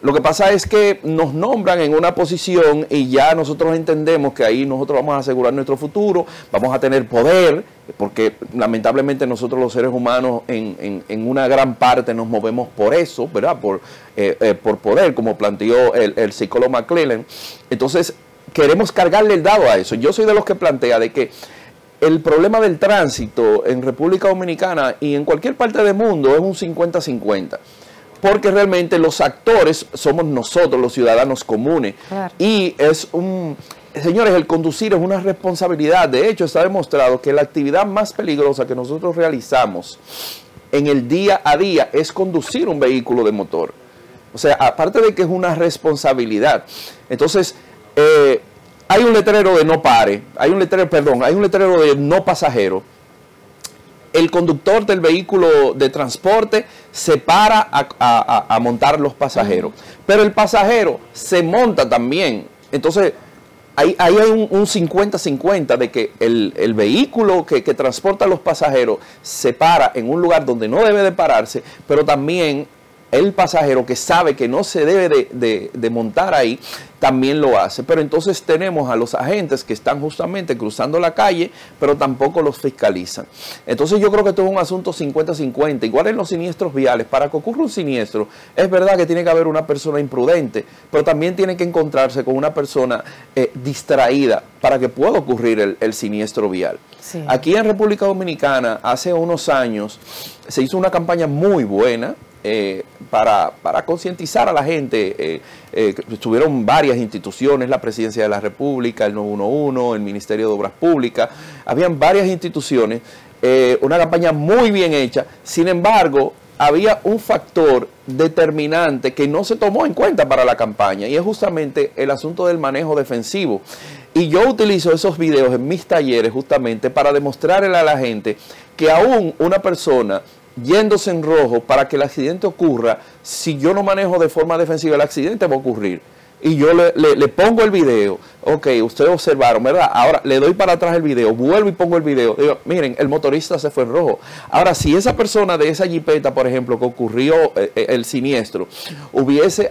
Lo que pasa es que nos nombran en una posición y ya nosotros entendemos que ahí nosotros vamos a asegurar nuestro futuro, vamos a tener poder, porque lamentablemente nosotros los seres humanos en una gran parte nos movemos por eso, ¿verdad? Por poder, como planteó el psicólogo McClellan. Entonces, queremos cargarle el dado a eso. Yo soy de los que plantea de que el problema del tránsito en República Dominicana y en cualquier parte del mundo es un 50-50. Porque realmente los actores somos nosotros, los ciudadanos comunes. Claro. Y señores, el conducir es una responsabilidad. De hecho, está demostrado que la actividad más peligrosa que nosotros realizamos en el día a día es conducir un vehículo de motor. O sea, aparte de que es una responsabilidad. Entonces, hay un letrero de no pare, hay un letrero de no pasajero. El conductor del vehículo de transporte se para a montar los pasajeros, pero el pasajero se monta también. Entonces, ahí hay un 50-50 de que el vehículo que transporta a los pasajeros se para en un lugar donde no debe de pararse, pero también el pasajero que sabe que no se debe de montar ahí, también lo hace. Pero entonces tenemos a los agentes que están justamente cruzando la calle, pero tampoco los fiscalizan. Entonces yo creo que esto es un asunto 50-50. Igual en los siniestros viales, para que ocurra un siniestro, es verdad que tiene que haber una persona imprudente, pero también tiene que encontrarse con una persona distraída para que pueda ocurrir el siniestro vial. Sí. Aquí en República Dominicana, hace unos años, se hizo una campaña muy buena, para concientizar a la gente. Estuvieron varias instituciones, la Presidencia de la República, el 911, el Ministerio de Obras Públicas, habían varias instituciones, una campaña muy bien hecha. Sin embargo, había un factor determinante que no se tomó en cuenta para la campaña, y es justamente el asunto del manejo defensivo. Y yo utilizo esos videos en mis talleres justamente para demostrarle a la gente que aún una persona yéndose en rojo para que el accidente ocurra, si yo no manejo de forma defensiva, el accidente va a ocurrir. Y yo le pongo el video, ok, ustedes observaron, ¿verdad? Ahora le doy para atrás el video, vuelvo y pongo el video, digo, miren, el motorista se fue en rojo. Ahora, si esa persona de esa jipeta, por ejemplo, que ocurrió el siniestro, hubiese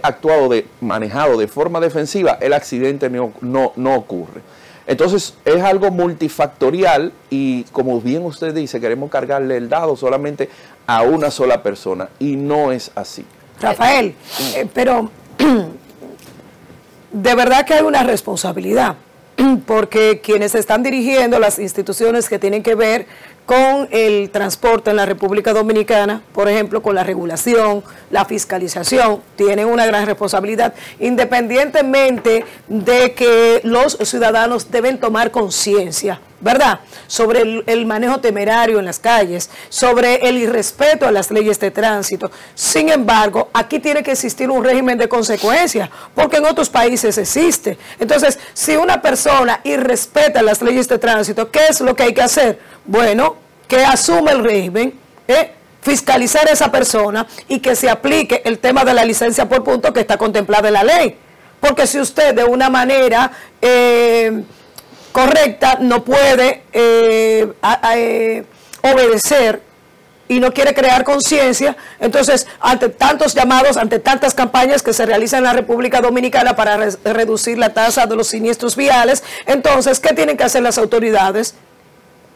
manejado de forma defensiva, el accidente no ocurre. Entonces, es algo multifactorial y, como bien usted dice, queremos cargarle el dado solamente a una sola persona, y no es así. Rafael, pero de verdad que hay una responsabilidad, porque quienes están dirigiendo las instituciones que tienen que ver con el transporte en la República Dominicana, por ejemplo, con la regulación, la fiscalización, tienen una gran responsabilidad, independientemente de que los ciudadanos deben tomar conciencia, ¿verdad?, sobre el manejo temerario en las calles, sobre el irrespeto a las leyes de tránsito. Sin embargo, aquí tiene que existir un régimen de consecuencias, porque en otros países existe. Entonces, si una persona irrespeta las leyes de tránsito, ¿qué es lo que hay que hacer? Bueno, que asume el régimen, fiscalizar a esa persona y que se aplique el tema de la licencia por punto que está contemplada en la ley. Porque si usted de una manera correcta no puede obedecer y no quiere crear conciencia, entonces ante tantos llamados, ante tantas campañas que se realizan en la República Dominicana para reducir la tasa de los siniestros viales, entonces, ¿qué tienen que hacer las autoridades?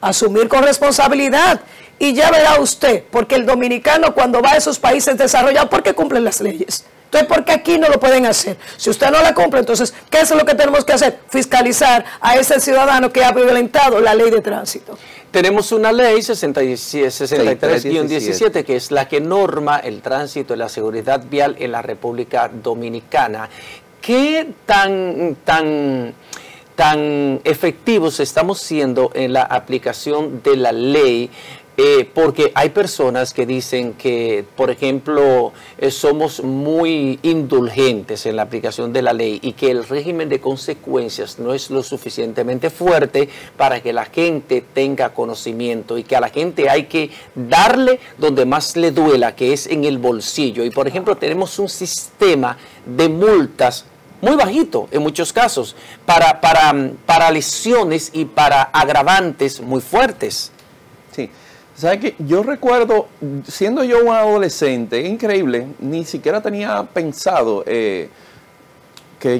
Asumir con responsabilidad. Y ya verá usted, porque el dominicano cuando va a esos países desarrollados, ¿por qué cumplen las leyes? Entonces, ¿por qué aquí no lo pueden hacer? Si usted no la cumple, entonces, ¿qué es lo que tenemos que hacer? Fiscalizar a ese ciudadano que ha violentado la ley de tránsito. Tenemos una ley 63-17 que es la que norma el tránsito y la seguridad vial en la República Dominicana. ¿Qué tan efectivos estamos siendo en la aplicación de la ley porque hay personas que dicen que, por ejemplo, somos muy indulgentes en la aplicación de la ley y que el régimen de consecuencias no es lo suficientemente fuerte para que la gente tenga conocimiento y que a la gente hay que darle donde más le duela, que es en el bolsillo. Y, por ejemplo, tenemos un sistema de multas muy bajito en muchos casos para lesiones y para agravantes muy fuertes. Sí. ¿Sabes qué? Yo recuerdo, siendo yo un adolescente, increíble, ni siquiera tenía pensado que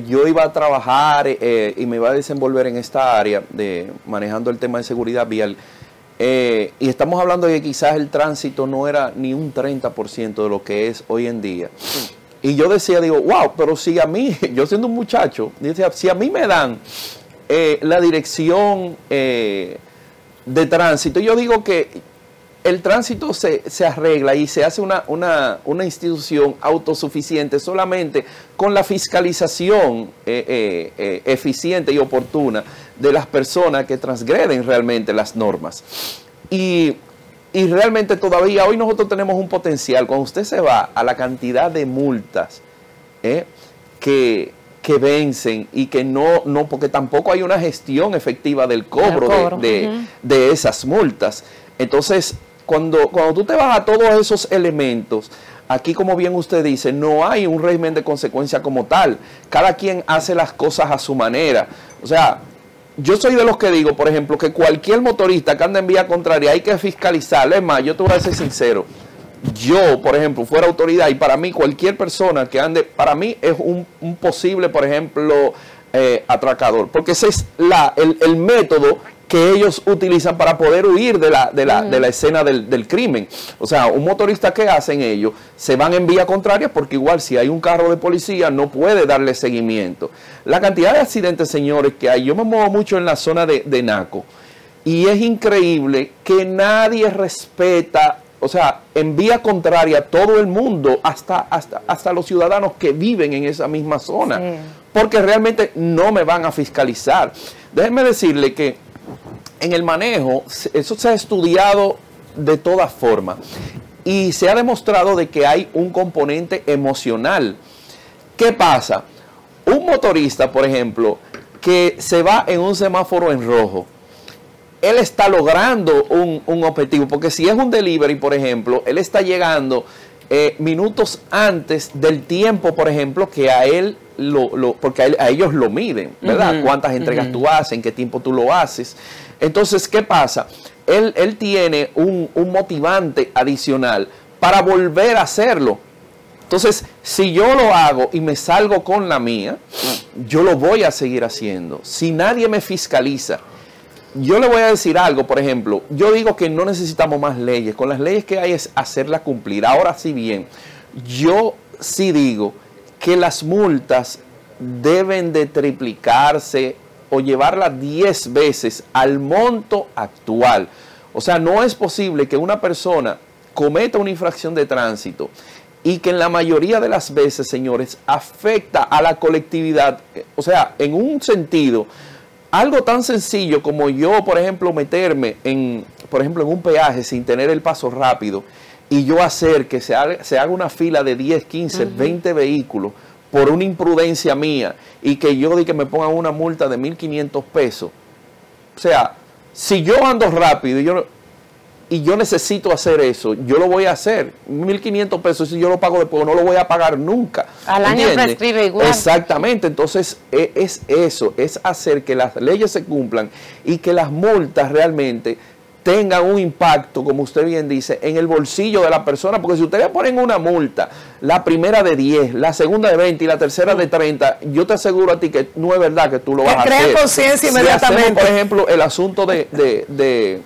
yo iba a trabajar y me iba a desenvolver en esta área de manejando el tema de seguridad vial. Y estamos hablando de que quizás el tránsito no era ni un 30% de lo que es hoy en día. Y yo decía, digo, wow, pero si a mí, yo siendo un muchacho, decía, si a mí me dan la dirección de tránsito, yo digo que el tránsito se arregla y se hace una institución autosuficiente solamente con la fiscalización eficiente y oportuna de las personas que transgreden realmente las normas. Y realmente todavía hoy nosotros tenemos un potencial. Cuando usted se va a la cantidad de multas que vencen y que no, porque tampoco hay una gestión efectiva del cobro de esas multas. Entonces, cuando tú te vas a todos esos elementos, aquí, como bien usted dice, no hay un régimen de consecuencia como tal. Cada quien hace las cosas a su manera. O sea, yo soy de los que digo, por ejemplo, que cualquier motorista que ande en vía contraria hay que fiscalizarlo. Es más, yo te voy a ser sincero. Yo, por ejemplo, fuera autoridad y para mí cualquier persona que ande, para mí es un posible, por ejemplo, atracador. Porque ese es el método que ellos utilizan para poder huir de la escena del crimen. O sea, un motorista, ¿qué hacen ellos? Se van en vía contraria porque igual si hay un carro de policía no puede darle seguimiento. La cantidad de accidentes, señores, que hay, yo me muevo mucho en la zona de Naco y es increíble que nadie respeta, o sea, en vía contraria todo el mundo, hasta los ciudadanos que viven en esa misma zona, sí, porque realmente no me van a fiscalizar. Déjenme decirle que en el manejo, eso se ha estudiado de todas formas y se ha demostrado de que hay un componente emocional. ¿Qué pasa? Un motorista, por ejemplo, que se va en un semáforo en rojo, él está logrando un objetivo, porque si es un delivery, por ejemplo, él está llegando minutos antes del tiempo, por ejemplo, que a él porque a ellos lo miden, ¿verdad? Cuántas entregas tú haces, en qué tiempo tú lo haces. Entonces, ¿qué pasa? Él tiene un motivante adicional para volver a hacerlo. Entonces, si yo lo hago y me salgo con la mía, yo lo voy a seguir haciendo. Si nadie me fiscaliza, yo le voy a decir algo, por ejemplo, yo digo que no necesitamos más leyes. Con las leyes que hay es hacerlas cumplir. Ahora sí bien, yo sí digo que las multas deben de triplicarse o llevarlas 10 veces al monto actual. O sea, no es posible que una persona cometa una infracción de tránsito y que en la mayoría de las veces, señores, afecta a la colectividad. O sea, en un sentido, algo tan sencillo como yo, por ejemplo, meterme en un peaje sin tener el paso rápido y yo hacer que se haga una fila de 10, 15, 20 vehículos por una imprudencia mía y que yo diga que me pongan una multa de 1.500 pesos. O sea, si yo ando rápido y yo necesito hacer eso, yo lo voy a hacer. 1.500 pesos, si yo lo pago después, no lo voy a pagar nunca. Al año prescribe igual. Exactamente, entonces es eso, es hacer que las leyes se cumplan y que las multas realmente tengan un impacto, como usted bien dice, en el bolsillo de la persona, porque si ustedes ponen una multa, la primera de 10, la segunda de 20 y la tercera de 30, yo te aseguro a ti que no es verdad que tú lo vas a hacer. Crea conciencia inmediatamente. Si hacemos, por ejemplo, el asunto de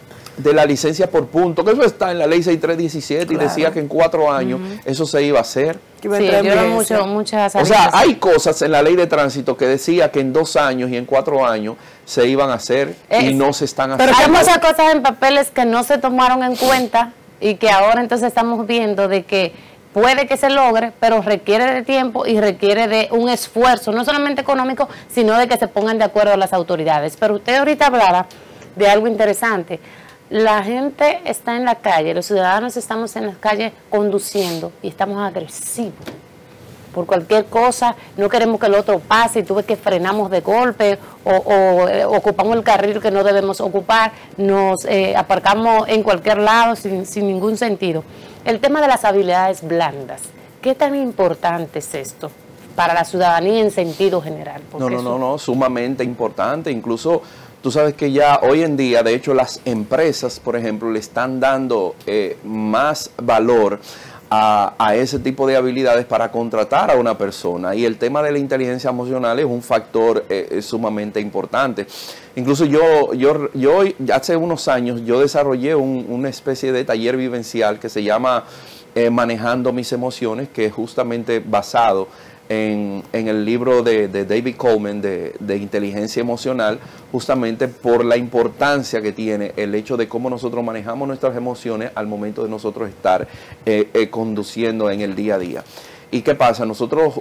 la licencia por punto, que eso está en la ley 6317 y decía que en 4 años eso se iba a hacer. Sí, muchas o sea, hay cosas en la ley de tránsito que decía que en 2 años y en 4 años se iban a hacer y no se están haciendo. Pero hay muchas cosas en papeles que no se tomaron en cuenta y que ahora entonces estamos viendo de que puede que se logre, pero requiere de tiempo y requiere de un esfuerzo, no solamente económico, sino de que se pongan de acuerdo las autoridades. Pero usted ahorita hablaba de algo interesante. la gente está en la calle, los ciudadanos estamos en la calle conduciendo y estamos agresivos por cualquier cosa, no queremos que el otro pase y tú ves que frenamos de golpe o ocupamos el carril que no debemos ocupar, nos aparcamos en cualquier lado sin ningún sentido. El tema de las habilidades blandas, ¿qué tan importante es esto para la ciudadanía en sentido general? No, sumamente importante. Incluso tú sabes que ya hoy en día, de hecho, las empresas, por ejemplo, le están dando más valor a ese tipo de habilidades para contratar a una persona, y el tema de la inteligencia emocional es un factor sumamente importante. Incluso yo hace unos años yo desarrollé una especie de taller vivencial que se llama Manejando mis emociones, que es justamente basado en el libro de David Coleman de inteligencia emocional, justamente por la importancia que tiene el hecho de cómo nosotros manejamos nuestras emociones al momento de nosotros estar conduciendo en el día a día. ¿Y qué pasa? Nosotros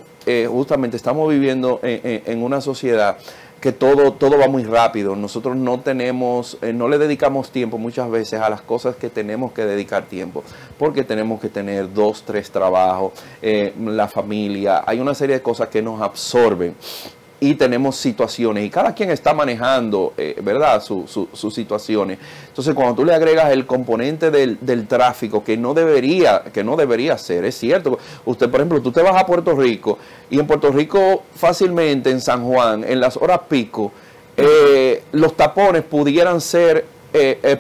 justamente estamos viviendo en una sociedad que todo va muy rápido. Nosotros no le dedicamos tiempo muchas veces a las cosas que tenemos que dedicar tiempo, porque tenemos que tener 2, 3 trabajos, la familia, hay una serie de cosas que nos absorben y tenemos situaciones y cada quien está manejando, ¿verdad?, sus situaciones. Entonces, cuando tú le agregas el componente del tráfico, que no debería ser, es cierto. Usted, por ejemplo, tú te vas a Puerto Rico y en Puerto Rico fácilmente, en San Juan, en las horas pico, los tapones pudieran ser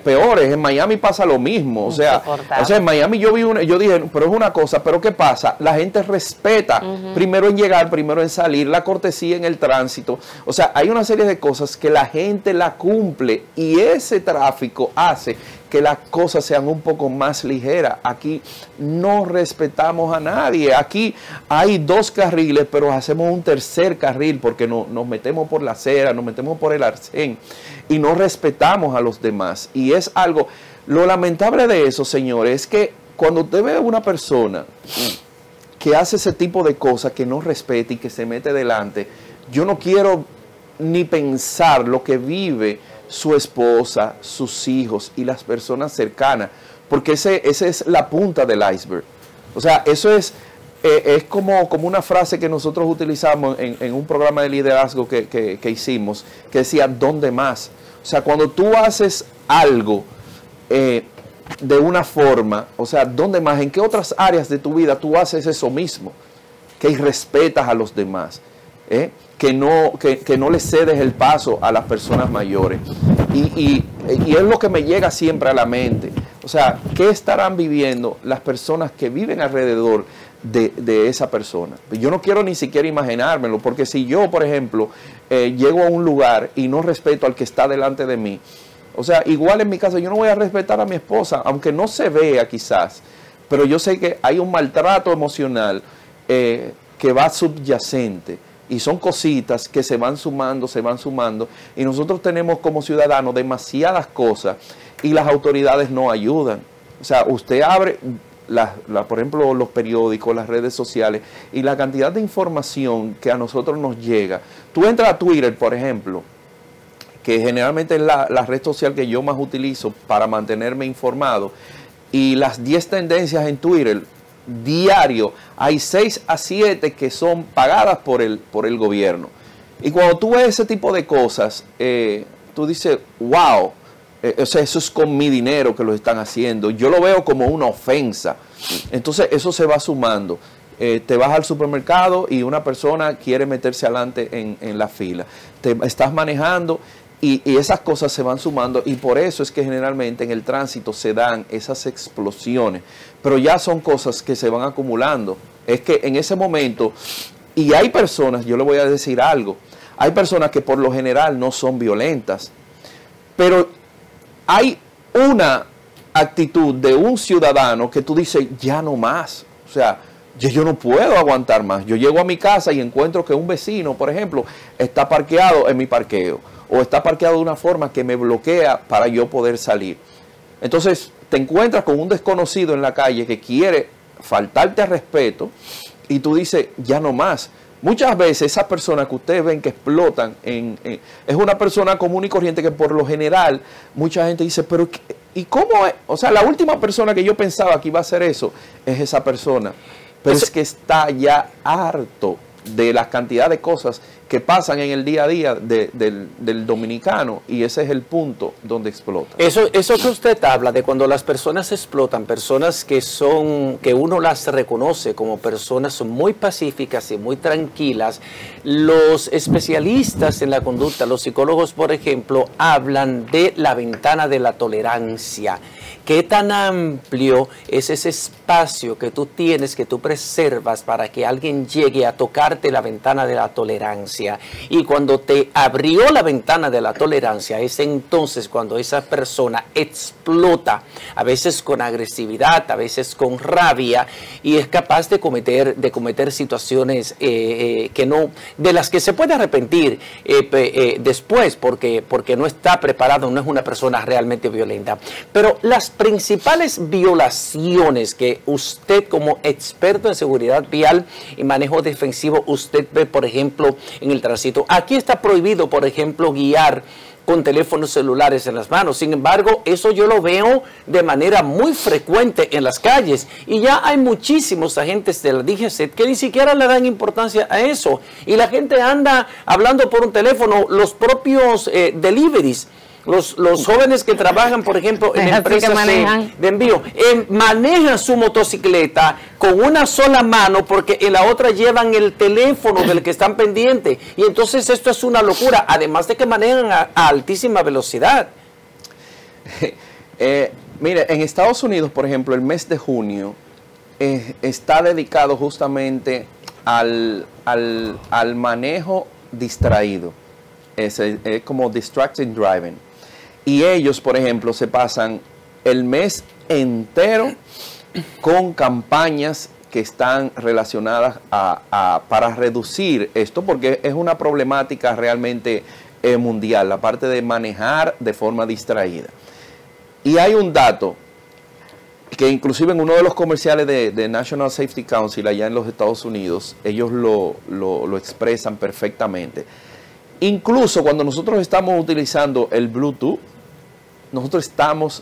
peores. En Miami pasa lo mismo. O sea, en Miami yo dije, pero es una cosa, pero ¿qué pasa? La gente respeta primero en llegar, primero en salir, la cortesía en el tránsito. O sea, hay una serie de cosas que la gente la cumple y ese tráfico hace que las cosas sean un poco más ligeras. Aquí no respetamos a nadie. Aquí hay 2 carriles, pero hacemos un tercer carril porque nos metemos por la acera, nos metemos por el arcén y no respetamos a los demás. Y es algo, lo lamentable de eso, señores, es que cuando usted ve a una persona que hace ese tipo de cosas, que no respeta y que se mete delante, yo no quiero ni pensar lo que vive su esposa, sus hijos y las personas cercanas, porque esa es la punta del iceberg. O sea, eso es como una frase que nosotros utilizamos en un programa de liderazgo que hicimos, que decía, ¿dónde más? O sea, cuando tú haces algo de una forma, o sea, ¿dónde más? ¿En qué otras áreas de tu vida tú haces eso mismo? Que respetas a los demás, que no le cedes el paso a las personas mayores. Y es lo que me llega siempre a la mente. O sea, ¿qué estarán viviendo las personas que viven alrededor de esa persona? Yo no quiero ni siquiera imaginármelo, porque si yo, por ejemplo, llego a un lugar y no respeto al que está delante de mí, o sea, igual en mi casa yo no voy a respetar a mi esposa, aunque no se vea quizás, pero yo sé que hay un maltrato emocional que va subyacente. Y son cositas que se van sumando, y nosotros tenemos como ciudadanos demasiadas cosas y las autoridades no ayudan. O sea, usted abre, por ejemplo, los periódicos, las redes sociales, y la cantidad de información que a nosotros nos llega. Tú entras a Twitter, por ejemplo, que generalmente es la red social que yo más utilizo para mantenerme informado, y las 10 tendencias en Twitter, diario, hay 6 a 7 que son pagadas por el gobierno. Y cuando tú ves ese tipo de cosas, tú dices, wow, o sea, eso es con mi dinero que lo están haciendo. Yo lo veo como una ofensa. Entonces eso se va sumando. Te vas al supermercado y una persona quiere meterse adelante en la fila. Te estás manejando y esas cosas se van sumando, y por eso es que generalmente en el tránsito se dan esas explosiones. Pero ya son cosas que se van acumulando. Es que en ese momento, y hay personas, yo le voy a decir algo, hay personas que por lo general no son violentas, pero hay una actitud de un ciudadano que tú dices, ya no más. O sea, yo no puedo aguantar más. Yo llego a mi casa y encuentro que un vecino, por ejemplo, está parqueado en mi parqueo, o está parqueado de una forma que me bloquea para yo poder salir. Entonces te encuentras con un desconocido en la calle que quiere faltarte al respeto y tú dices, ya no más. Muchas veces esas personas que ustedes ven que explotan, es una persona común y corriente que por lo general mucha gente dice, pero ¿y cómo es? O sea, la última persona que yo pensaba que iba a hacer eso es esa persona. Pero es que está ya harto de la cantidad de cosas que pasan en el día a día del dominicano, y ese es el punto donde explota. Eso que usted habla de cuando las personas explotan, personas que uno las reconoce como personas muy pacíficas y muy tranquilas, los especialistas en la conducta, los psicólogos, por ejemplo, hablan de la ventana de la tolerancia. ¿Qué tan amplio es ese espacio que tú tienes, que tú preservas para que alguien llegue a tocarte la ventana de la tolerancia? Y cuando te abrió la ventana de la tolerancia, es entonces cuando esa persona explota, a veces con agresividad, a veces con rabia, y es capaz de cometer situaciones de las que se puede arrepentir después, porque no está preparado, no es una persona realmente violenta. Pero las principales violaciones que usted, como experto en seguridad vial y manejo defensivo, usted ve, por ejemplo, en el tránsito. Aquí está prohibido, por ejemplo, guiar con teléfonos celulares en las manos. Sin embargo, eso yo lo veo de manera muy frecuente en las calles, y ya hay muchísimos agentes de la DGCET que ni siquiera le dan importancia a eso, y la gente anda hablando por un teléfono. Los propios deliveries, los jóvenes que trabajan, por ejemplo, en empresas de envío, manejan su motocicleta con una sola mano porque en la otra llevan el teléfono del que están pendientes. Y entonces esto es una locura, además de que manejan a altísima velocidad. Mire, en Estados Unidos, por ejemplo, el mes de junio está dedicado justamente al manejo distraído. Es como distracted driving. Y ellos, por ejemplo, se pasan el mes entero con campañas que están relacionadas para reducir esto, porque es una problemática realmente mundial, la parte de manejar de forma distraída. Y hay un dato que inclusive en uno de los comerciales de National Safety Council allá en los Estados Unidos, ellos lo expresan perfectamente. Incluso cuando nosotros estamos utilizando el Bluetooth, nosotros estamos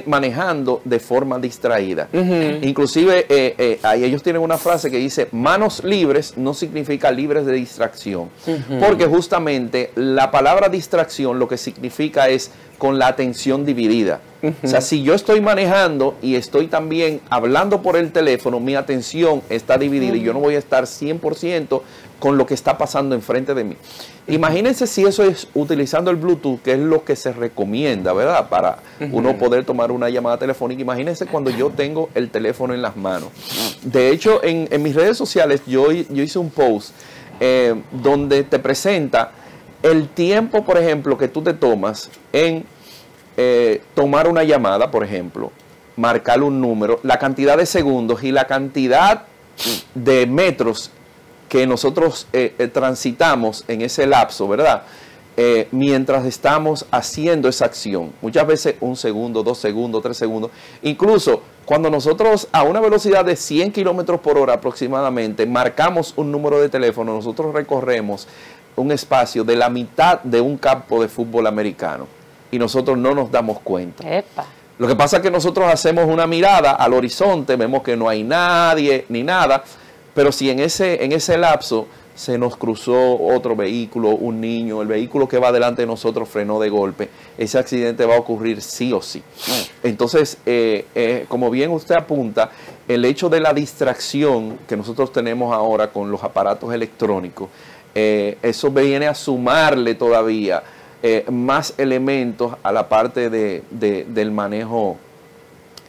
manejando de forma distraída. Inclusive ellos tienen una frase que dice: manos libres no significa libres de distracción. Porque justamente la palabra distracción lo que significa es con la atención dividida. O sea, si yo estoy manejando y estoy también hablando por el teléfono, mi atención está dividida y yo no voy a estar 100% con lo que está pasando enfrente de mí. Imagínense si eso es utilizando el Bluetooth, que es lo que se recomienda, ¿verdad? Para uno poder tomar una llamada telefónica. Imagínense cuando yo tengo el teléfono en las manos. De hecho, en mis redes sociales yo hice un post donde te presenta el tiempo, por ejemplo, que tú te tomas en tomar una llamada, por ejemplo, marcar un número, la cantidad de segundos y la cantidad de metros que nosotros transitamos en ese lapso, ¿verdad? Mientras estamos haciendo esa acción. Muchas veces 1 segundo, 2 segundos, 3 segundos. Incluso cuando nosotros a una velocidad de 100 kilómetros por hora aproximadamente marcamos un número de teléfono, nosotros recorremos un espacio de la mitad de un campo de fútbol americano. Y nosotros no nos damos cuenta. Epa. Lo que pasa es que nosotros hacemos una mirada al horizonte, vemos que no hay nadie ni nada, pero si en ese lapso se nos cruzó otro vehículo, un niño, el vehículo que va delante de nosotros frenó de golpe, ese accidente va a ocurrir sí o sí. Entonces, como bien usted apunta, el hecho de la distracción que nosotros tenemos ahora con los aparatos electrónicos, eso viene a sumarle todavía más elementos a la parte del manejo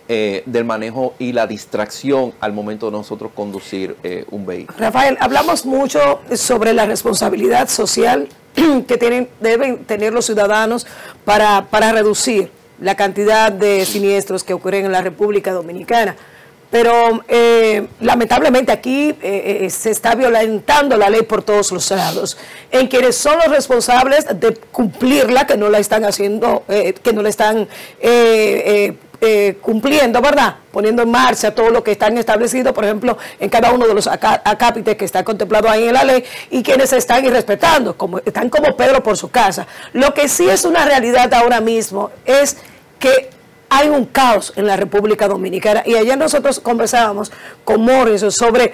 y la distracción al momento de nosotros conducir un vehículo. Rafael, hablamos mucho sobre la responsabilidad social que deben tener los ciudadanos para reducir la cantidad de siniestros que ocurren en la República Dominicana. Pero lamentablemente aquí se está violentando la ley por todos los lados. En quienes son los responsables de cumplirla, que no la están haciendo, que no la están cumpliendo, ¿verdad? Poniendo en marcha todo lo que están establecido, por ejemplo, en cada uno de los acápites que está contemplado ahí en la ley, y quienes están irrespetando, están como Pedro por su casa. Lo que sí es una realidad ahora mismo es que hay un caos en la República Dominicana, y ayer nosotros conversábamos con Morris sobre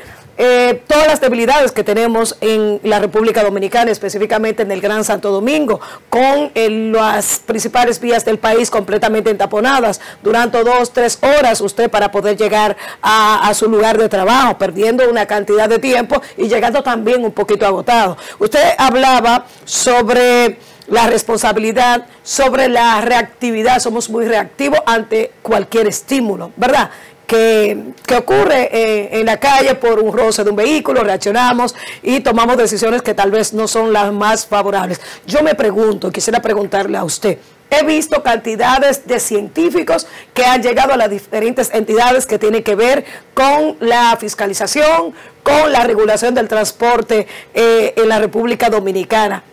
todas las debilidades que tenemos en la República Dominicana, específicamente en el Gran Santo Domingo, con las principales vías del país completamente entaponadas durante 2, 3 horas usted para poder llegar a su lugar de trabajo, perdiendo una cantidad de tiempo y llegando también un poquito agotado. Usted hablaba sobre la responsabilidad, sobre la reactividad. Somos muy reactivos ante cualquier estímulo, ¿verdad?, que ocurre en la calle por un roce de un vehículo. Reaccionamos y tomamos decisiones que tal vez no son las más favorables. Yo me pregunto, quisiera preguntarle a usted, he visto cantidades de científicos que han llegado a las diferentes entidades que tienen que ver con la fiscalización, con la regulación del transporte en la República Dominicana,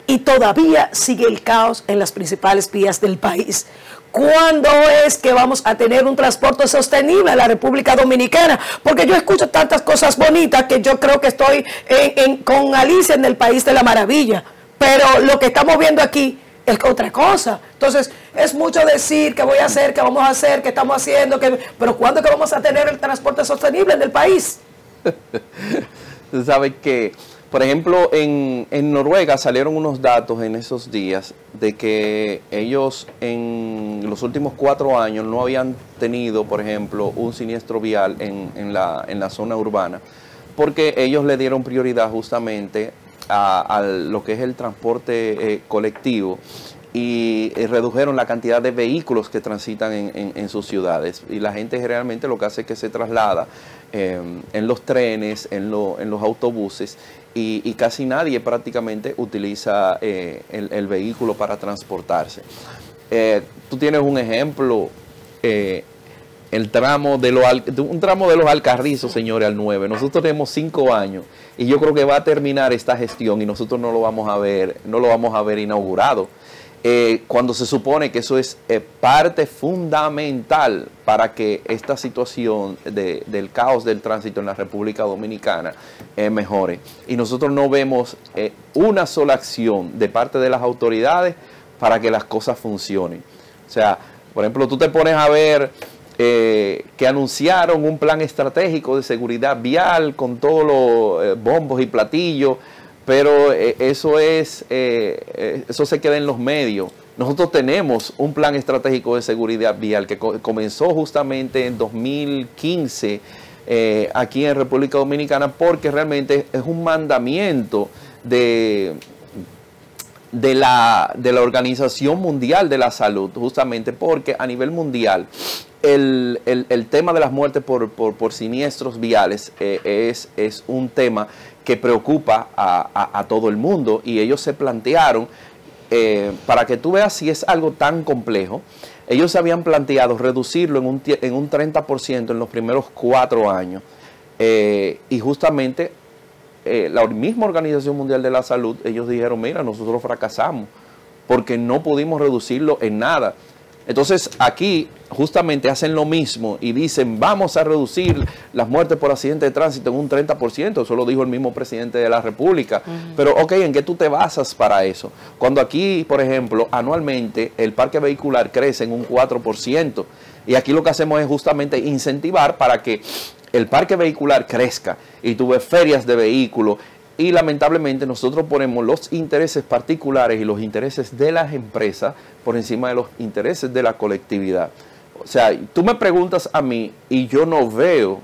y todavía sigue el caos en las principales vías del país. ¿Cuándo es que vamos a tener un transporte sostenible en la República Dominicana? Porque yo escucho tantas cosas bonitas que yo creo que estoy con Alicia en el País de la Maravilla, pero lo que estamos viendo aquí es otra cosa. Entonces, es mucho decir que voy a hacer, que vamos a hacer, que estamos haciendo, pero ¿cuándo es que vamos a tener el transporte sostenible en el país? Tú sabes que, por ejemplo, en Noruega salieron unos datos en esos días de que ellos en los últimos 4 años no habían tenido, por ejemplo, un siniestro vial en la zona urbana, porque ellos le dieron prioridad justamente a lo que es el transporte colectivo, y redujeron la cantidad de vehículos que transitan en sus ciudades, y la gente generalmente lo que hace es que se traslada en los trenes, en los autobuses, y casi nadie prácticamente utiliza el vehículo para transportarse. Tú tienes un ejemplo, un tramo de los Alcarrizos, señores, al 9. Nosotros tenemos 5 años y yo creo que va a terminar esta gestión y nosotros no lo vamos a ver inaugurado. Cuando se supone que eso es parte fundamental para que esta situación del caos del tránsito en la República Dominicana mejore. Y nosotros no vemos una sola acción de parte de las autoridades para que las cosas funcionen. O sea, por ejemplo, tú te pones a ver que anunciaron un plan estratégico de seguridad vial con todos los bombos y platillos, pero eso se queda en los medios. Nosotros tenemos un plan estratégico de seguridad vial que comenzó justamente en 2015 aquí en República Dominicana, porque realmente es un mandamiento de la Organización Mundial de la Salud, justamente porque a nivel mundial el tema de las muertes por siniestros viales es un tema que preocupa a todo el mundo, y ellos se plantearon, para que tú veas si es algo tan complejo, ellos se habían planteado reducirlo en un 30% en los primeros 4 años, y justamente la misma Organización Mundial de la Salud, ellos dijeron, mira, nosotros fracasamos porque no pudimos reducirlo en nada. Entonces aquí justamente hacen lo mismo y dicen, vamos a reducir las muertes por accidente de tránsito en un 30%, eso lo dijo el mismo presidente de la República. Pero ok, ¿en qué tú te basas para eso? Cuando aquí, por ejemplo, anualmente el parque vehicular crece en un 4%, y aquí lo que hacemos es justamente incentivar para que el parque vehicular crezca, y tú ves ferias de vehículos, y lamentablemente nosotros ponemos los intereses particulares y los intereses de las empresas por encima de los intereses de la colectividad. O sea, tú me preguntas a mí y yo no veo,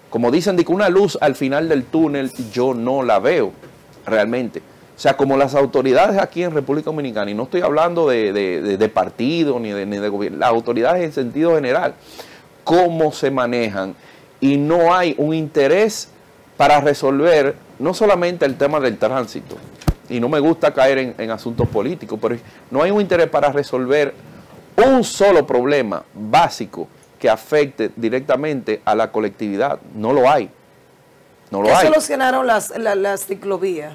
como dicen, de que una luz al final del túnel, yo no la veo realmente. O sea, como las autoridades aquí en República Dominicana, y no estoy hablando de partido ni de gobierno, las autoridades en sentido general, cómo se manejan, y no hay un interés para resolver no solamente el tema del tránsito, y no me gusta caer en asuntos políticos, pero no hay un interés para resolver un solo problema básico que afecte directamente a la colectividad. No lo hay. No lo hay. ¿Qué solucionaron las ciclovías?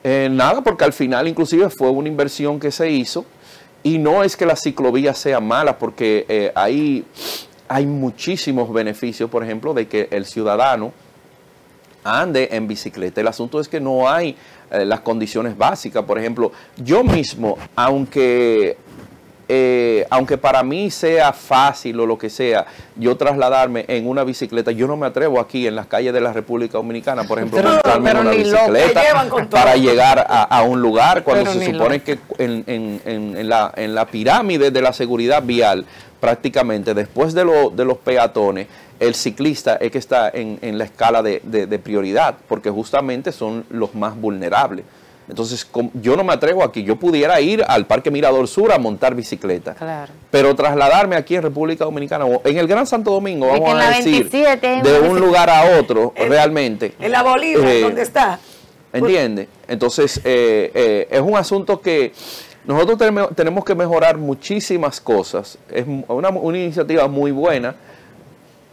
Nada, porque al final inclusive fue una inversión que se hizo Y no es que las ciclovías sean malas, porque hay muchísimos beneficios, por ejemplo, de que el ciudadano ande en bicicleta. El asunto es que no hay las condiciones básicas. Por ejemplo, yo mismo, aunque para mí sea fácil o lo que sea, yo trasladarme en una bicicleta, yo no me atrevo aquí en las calles de la República Dominicana, por ejemplo, montarme en una bicicleta para llegar a un lugar, cuando se supone que en la pirámide de la seguridad vial, prácticamente después de los peatones, el ciclista es que está en la escala de prioridad, porque justamente son los más vulnerables. Entonces, yo no me atrevo aquí. Yo pudiera ir al Parque Mirador Sur a montar bicicleta. Claro. Pero trasladarme aquí en República Dominicana, o en el Gran Santo Domingo, vamos a decir, de un lugar a otro, realmente. En la Bolívar, ¿dónde está? ¿Entiende? Entonces, es un asunto que nosotros tenemos que mejorar muchísimas cosas. Es una iniciativa muy buena,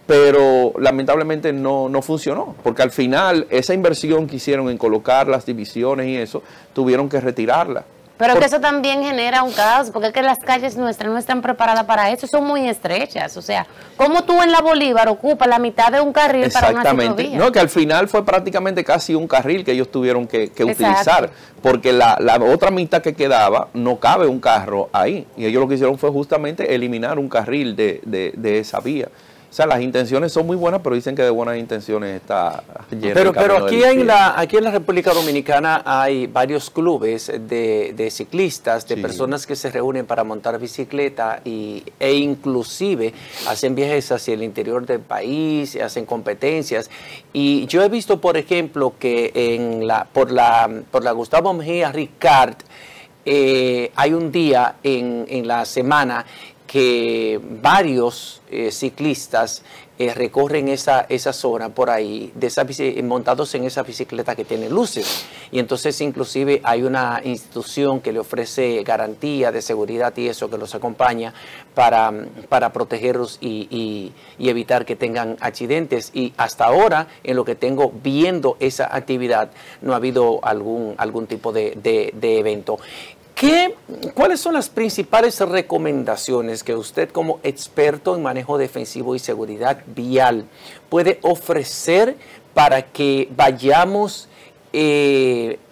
pero lamentablemente no funcionó, porque al final esa inversión que hicieron en colocar las divisiones y eso, tuvieron que retirarla. Pero que eso también genera un caos, porque es que las calles nuestras no están preparadas para eso, son muy estrechas. O sea, ¿cómo tú en la Bolívar ocupas la mitad de un carril para una ciclovía? No, que al final fue prácticamente casi un carril que ellos tuvieron que utilizar, porque la otra mitad que quedaba no cabe un carro ahí, y ellos lo que hicieron fue justamente eliminar un carril de esa vía. O sea, las intenciones son muy buenas, pero dicen que de buenas intenciones está lleno. Pero aquí en la República Dominicana hay varios clubes de ciclistas, de personas que se reúnen para montar bicicleta e inclusive hacen viajes hacia el interior del país, hacen competencias. Y yo he visto, por ejemplo, que por la Gustavo Mejía Ricard hay un día en la semana que varios ciclistas recorren esa zona por ahí, montados en esa bicicleta que tiene luces. Y entonces inclusive hay una institución que le ofrece garantía de seguridad y eso, que los acompaña para protegerlos y evitar que tengan accidentes. Y hasta ahora, en lo que tengo viendo esa actividad, no ha habido algún tipo de evento. ¿Cuáles son las principales recomendaciones que usted, como experto en manejo defensivo y seguridad vial, puede ofrecer para que vayamos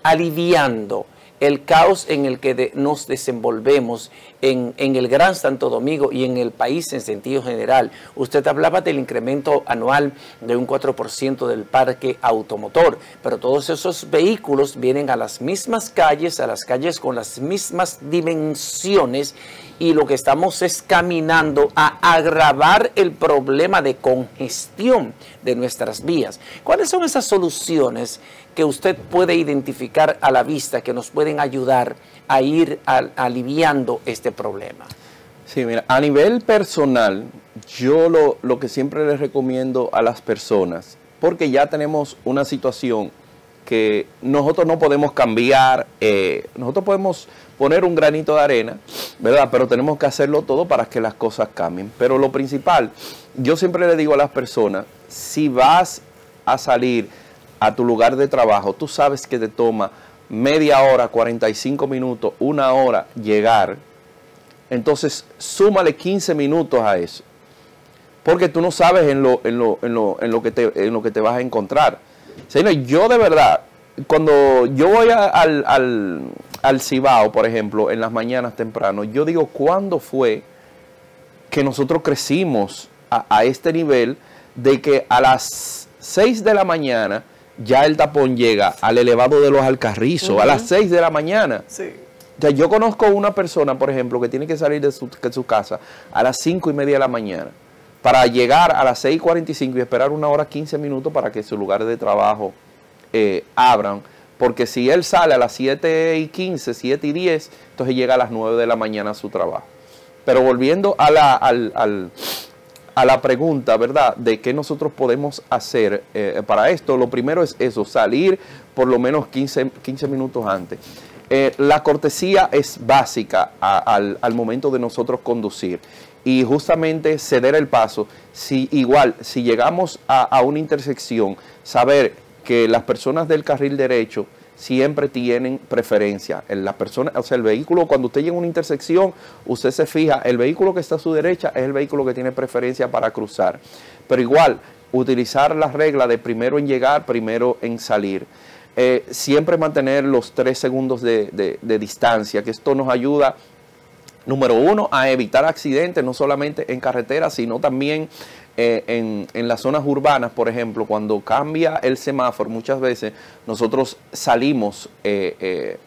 aliviando el caos en el que nos desenvolvemos en el Gran Santo Domingo y en el país en sentido general? Usted hablaba del incremento anual de un 4% del parque automotor, pero todos esos vehículos vienen a las mismas calles, a las calles con las mismas dimensiones, y lo que estamos es caminando a agravar el problema de congestión de nuestras vías. ¿Cuáles son esas soluciones que usted puede identificar a la vista que nos pueden ayudar a ir aliviando este problema? Sí, mira, a nivel personal, yo lo que siempre les recomiendo a las personas, porque ya tenemos una situación que nosotros no podemos cambiar, nosotros podemos poner un granito de arena, ¿verdad? Pero tenemos que hacerlo todo para que las cosas cambien. Pero lo principal, yo siempre le digo a las personas, si vas a salir a tu lugar de trabajo, tú sabes que te toma media hora, 45 minutos, una hora llegar, entonces súmale 15 minutos a eso, porque tú no sabes en lo que te vas a encontrar. Señor, yo de verdad, cuando yo voy al Cibao, por ejemplo, en las mañanas temprano, yo digo, ¿cuándo fue que nosotros crecimos a este nivel de que a las 6 de la mañana ya el tapón llega al elevado de los Alcarrizos, a las 6 de la mañana? Sí. O sea, yo conozco una persona, por ejemplo, que tiene que salir de su casa a las 5:30 de la mañana para llegar a las 6:45 y esperar 1 hora 15 minutos para que sus lugares de trabajo abran, porque si él sale a las 7:15, 7:10, entonces llega a las 9 de la mañana a su trabajo. Pero volviendo a la pregunta, ¿verdad?, de qué nosotros podemos hacer para esto, lo primero es eso, salir por lo menos 15 minutos antes. La cortesía es básica al momento de nosotros conducir, y justamente ceder el paso. Si llegamos a una intersección, saber que las personas del carril derecho siempre tienen preferencia. La persona, o sea, el vehículo, cuando usted llega a una intersección, usted se fija, el vehículo que está a su derecha es el vehículo que tiene preferencia para cruzar. Pero igual, utilizar la regla de primero en llegar, primero en salir. Siempre mantener los 3 segundos de distancia, que esto nos ayuda, número uno, a evitar accidentes, no solamente en carretera, sino también en las zonas urbanas. Por ejemplo, cuando cambia el semáforo, muchas veces nosotros salimos,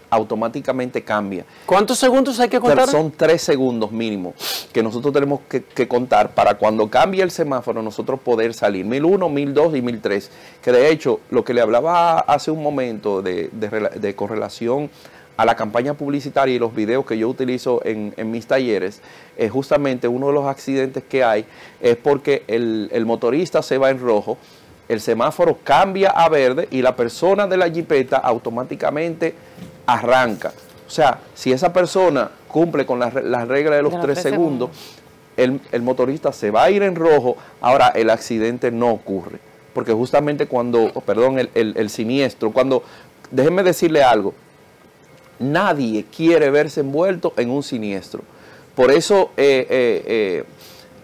automáticamente cambia. ¿Cuántos segundos hay que contar? Son 3 segundos mínimo que nosotros tenemos que contar para cuando cambie el semáforo nosotros poder salir. 1001, 1002 y 1003. Que de hecho, lo que le hablaba hace un momento de correlación a la campaña publicitaria y los videos que yo utilizo en mis talleres, justamente uno de los accidentes que hay es porque el motorista se va en rojo, el semáforo cambia a verde y la persona de la jipeta automáticamente arranca. O sea, si esa persona cumple con la regla de los 3 segundos, el motorista se va a ir en rojo, ahora el accidente no ocurre. Porque justamente cuando, perdón, el siniestro, déjenme decirle algo, nadie quiere verse envuelto en un siniestro. Por eso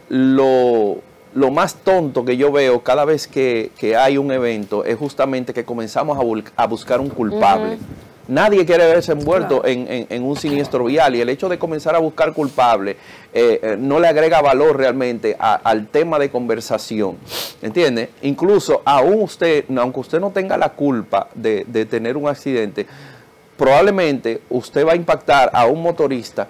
lo más tonto que yo veo cada vez que hay un evento es justamente que comenzamos a buscar un culpable. Nadie quiere verse envuelto en un siniestro vial, y el hecho de comenzar a buscar culpable no le agrega valor realmente al tema de conversación, ¿entiende? Incluso aunque usted no tenga la culpa de tener un accidente, probablemente usted va a impactar a un motorista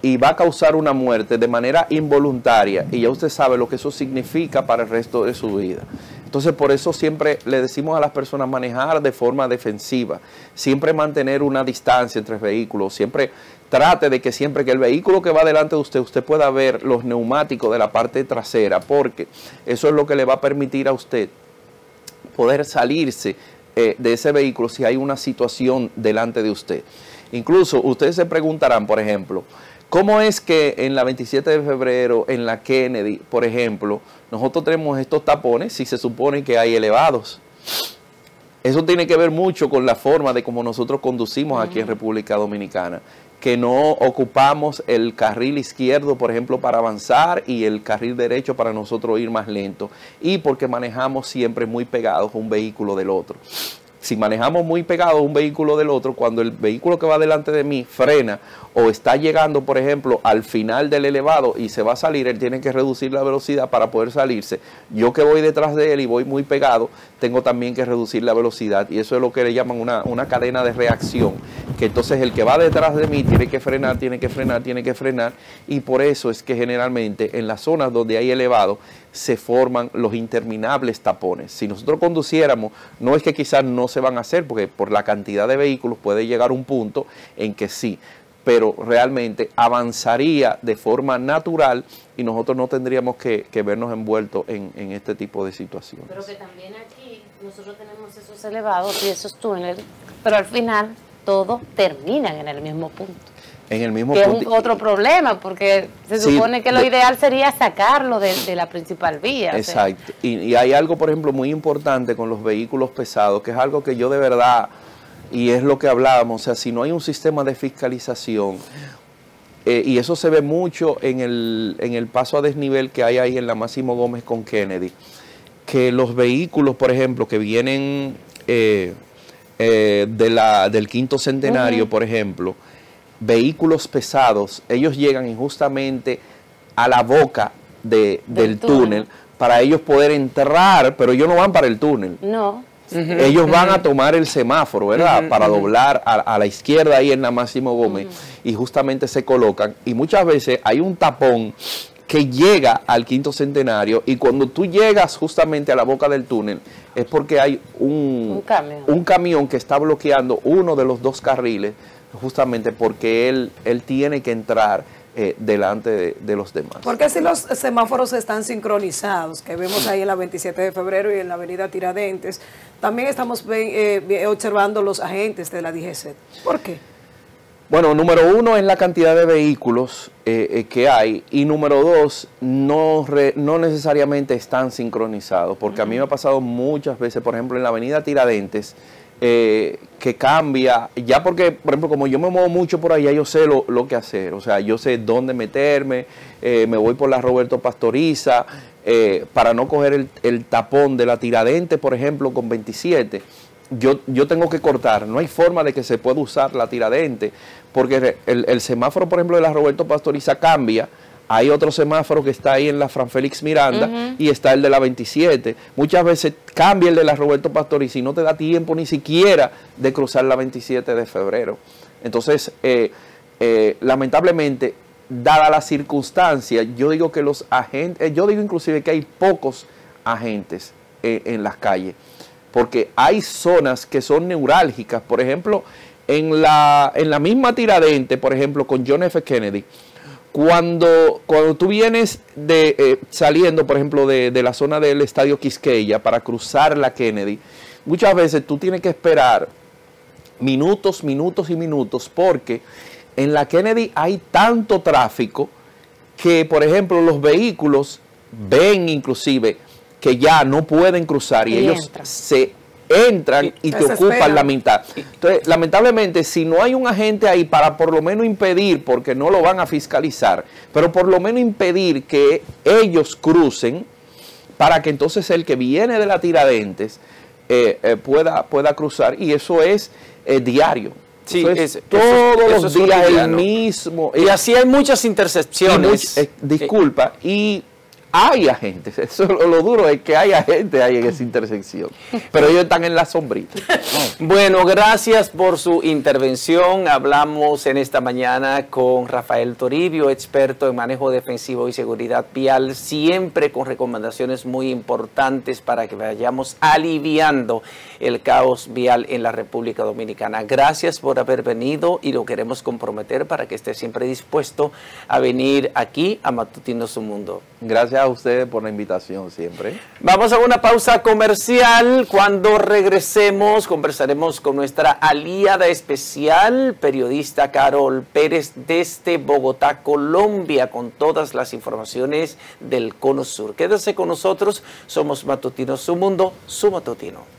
y va a causar una muerte de manera involuntaria, y ya usted sabe lo que eso significa para el resto de su vida. Entonces, por eso siempre le decimos a las personas manejar de forma defensiva, siempre mantener una distancia entre vehículos, siempre trate de que siempre que el vehículo que va delante de usted pueda ver los neumáticos de la parte trasera, porque eso es lo que le va a permitir a usted poder salirse de ese vehículo si hay una situación delante de usted. Incluso ustedes se preguntarán, por ejemplo, ¿cómo es que en la 27 de febrero, en la Kennedy, por ejemplo, nosotros tenemos estos tapones si se supone que hay elevados? Eso tiene que ver mucho con la forma de cómo nosotros conducimos aquí en República Dominicana, que no ocupamos el carril izquierdo, por ejemplo, para avanzar, y el carril derecho para nosotros ir más lento, y porque manejamos siempre muy pegados a un vehículo del otro. Si manejamos muy pegados a un vehículo del otro, cuando el vehículo que va delante de mí frena o está llegando, por ejemplo, al final del elevado y se va a salir, él tiene que reducir la velocidad para poder salirse. Yo que voy detrás de él y voy muy pegado, tengo también que reducir la velocidad, y eso es lo que le llaman una cadena de reacción, que entonces el que va detrás de mí tiene que frenar, tiene que frenar, tiene que frenar, y por eso es que generalmente en las zonas donde hay elevado se forman los interminables tapones. Si nosotros conduciéramos, no es que quizás no se van a hacer, porque por la cantidad de vehículos puede llegar un punto en que sí, pero realmente avanzaría de forma natural y nosotros no tendríamos que vernos envueltos en este tipo de situaciones. Pero que también aquí nosotros tenemos esos elevados y esos túneles, pero al final todos terminan en el mismo punto. En el mismo punto. punto. Es otro problema, porque se supone que lo ideal sería sacarlo de la principal vía. Exacto. O sea. Y hay algo, por ejemplo, muy importante con los vehículos pesados, que es algo que yo de verdad, y es lo que hablábamos, o sea, si no hay un sistema de fiscalización, y eso se ve mucho en el paso a desnivel que hay ahí en la Máximo Gómez con Kennedy, que los vehículos, por ejemplo, que vienen del quinto centenario, por ejemplo, vehículos pesados, ellos llegan injustamente a la boca del túnel para ellos poder entrar, pero ellos no van para el túnel. No. Ellos van a tomar el semáforo, ¿verdad? Para doblar a la izquierda ahí en la Máximo Gómez, y justamente se colocan, y muchas veces hay un tapón que llega al quinto centenario, y cuando tú llegas justamente a la boca del túnel es porque hay un camión que está bloqueando uno de los dos carriles, justamente porque él tiene que entrar delante de los demás. Porque si los semáforos están sincronizados, que vemos ahí en la 27 de febrero y en la avenida Tiradentes, también estamos observando los agentes de la DGC. ¿Por qué? Bueno, número uno es la cantidad de vehículos que hay, y número dos, no necesariamente están sincronizados, porque a mí me ha pasado muchas veces, por ejemplo, en la avenida Tiradentes, que cambia, ya porque, por ejemplo, como yo me muevo mucho por allá, yo sé lo que hacer, o sea, yo sé dónde meterme, me voy por la Roberto Pastoriza, para no coger el tapón de la Tiradentes, por ejemplo, con 27, yo tengo que cortar, no hay forma de que se pueda usar la Tiradentes, porque el semáforo, por ejemplo, de la Roberto Pastoriza cambia. Hay otro semáforo que está ahí en la Fran Félix Miranda y está el de la 27. Muchas veces cambia el de la Roberto Pastoriza y no te da tiempo ni siquiera de cruzar la 27 de febrero. Entonces, lamentablemente, dada la circunstancia, yo digo que los agentes, yo digo inclusive que hay pocos agentes en las calles, porque hay zonas que son neurálgicas. Por ejemplo, en la misma Tiradentes, por ejemplo, con John F. Kennedy, cuando tú vienes saliendo, por ejemplo, de la zona del Estadio Quisqueya para cruzar la Kennedy, muchas veces tú tienes que esperar minutos y minutos, porque en la Kennedy hay tanto tráfico que, por ejemplo, los vehículos ven inclusive que ya no pueden cruzar y ellos se entran y te ocupan la mitad. Entonces, lamentablemente, si no hay un agente ahí para por lo menos impedir, porque no lo van a fiscalizar, pero por lo menos impedir que ellos crucen, para que entonces el que viene de la Tiradentes pueda cruzar, y eso es diario. Sí, todos los días el mismo. Y así hay muchas intercepciones. Disculpa, y hay agentes, eso lo duro es que hay agentes ahí en esa intersección, pero ellos están en la sombrita. Bueno, gracias por su intervención. Hablamos en esta mañana con Rafael Toribio, experto en manejo defensivo y seguridad vial, siempre con recomendaciones muy importantes para que vayamos aliviando el caos vial en la República Dominicana. Gracias por haber venido y lo queremos comprometer para que esté siempre dispuesto a venir aquí a Matutino Su Mundo. Gracias a ustedes por la invitación siempre. Vamos a una pausa comercial. Cuando regresemos conversaremos con nuestra aliada especial, periodista Carol Pérez desde Bogotá, Colombia, con todas las informaciones del Cono Sur. Quédese con nosotros, somos Matutino Su Mundo, su matutino.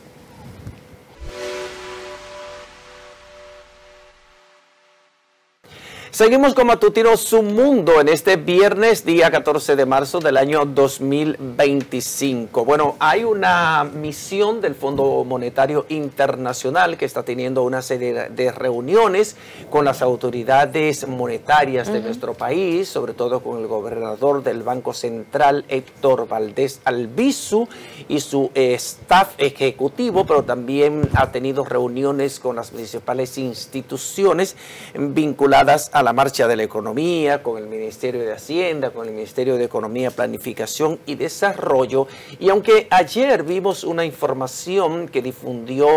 Seguimos con Matutino Su Mundo en este viernes, día 14 de marzo del año 2025. Bueno, hay una misión del Fondo Monetario Internacional que está teniendo una serie de reuniones con las autoridades monetarias de nuestro país, sobre todo con el gobernador del Banco Central, Héctor Valdés Albizu, y su staff ejecutivo, pero también ha tenido reuniones con las principales instituciones vinculadas a la marcha de la economía, con el Ministerio de Hacienda, con el Ministerio de Economía, Planificación y Desarrollo. Y aunque ayer vimos una información que difundió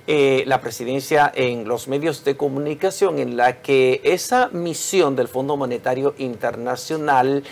la presidencia en los medios de comunicación, en la que esa misión del Fondo Monetario Internacional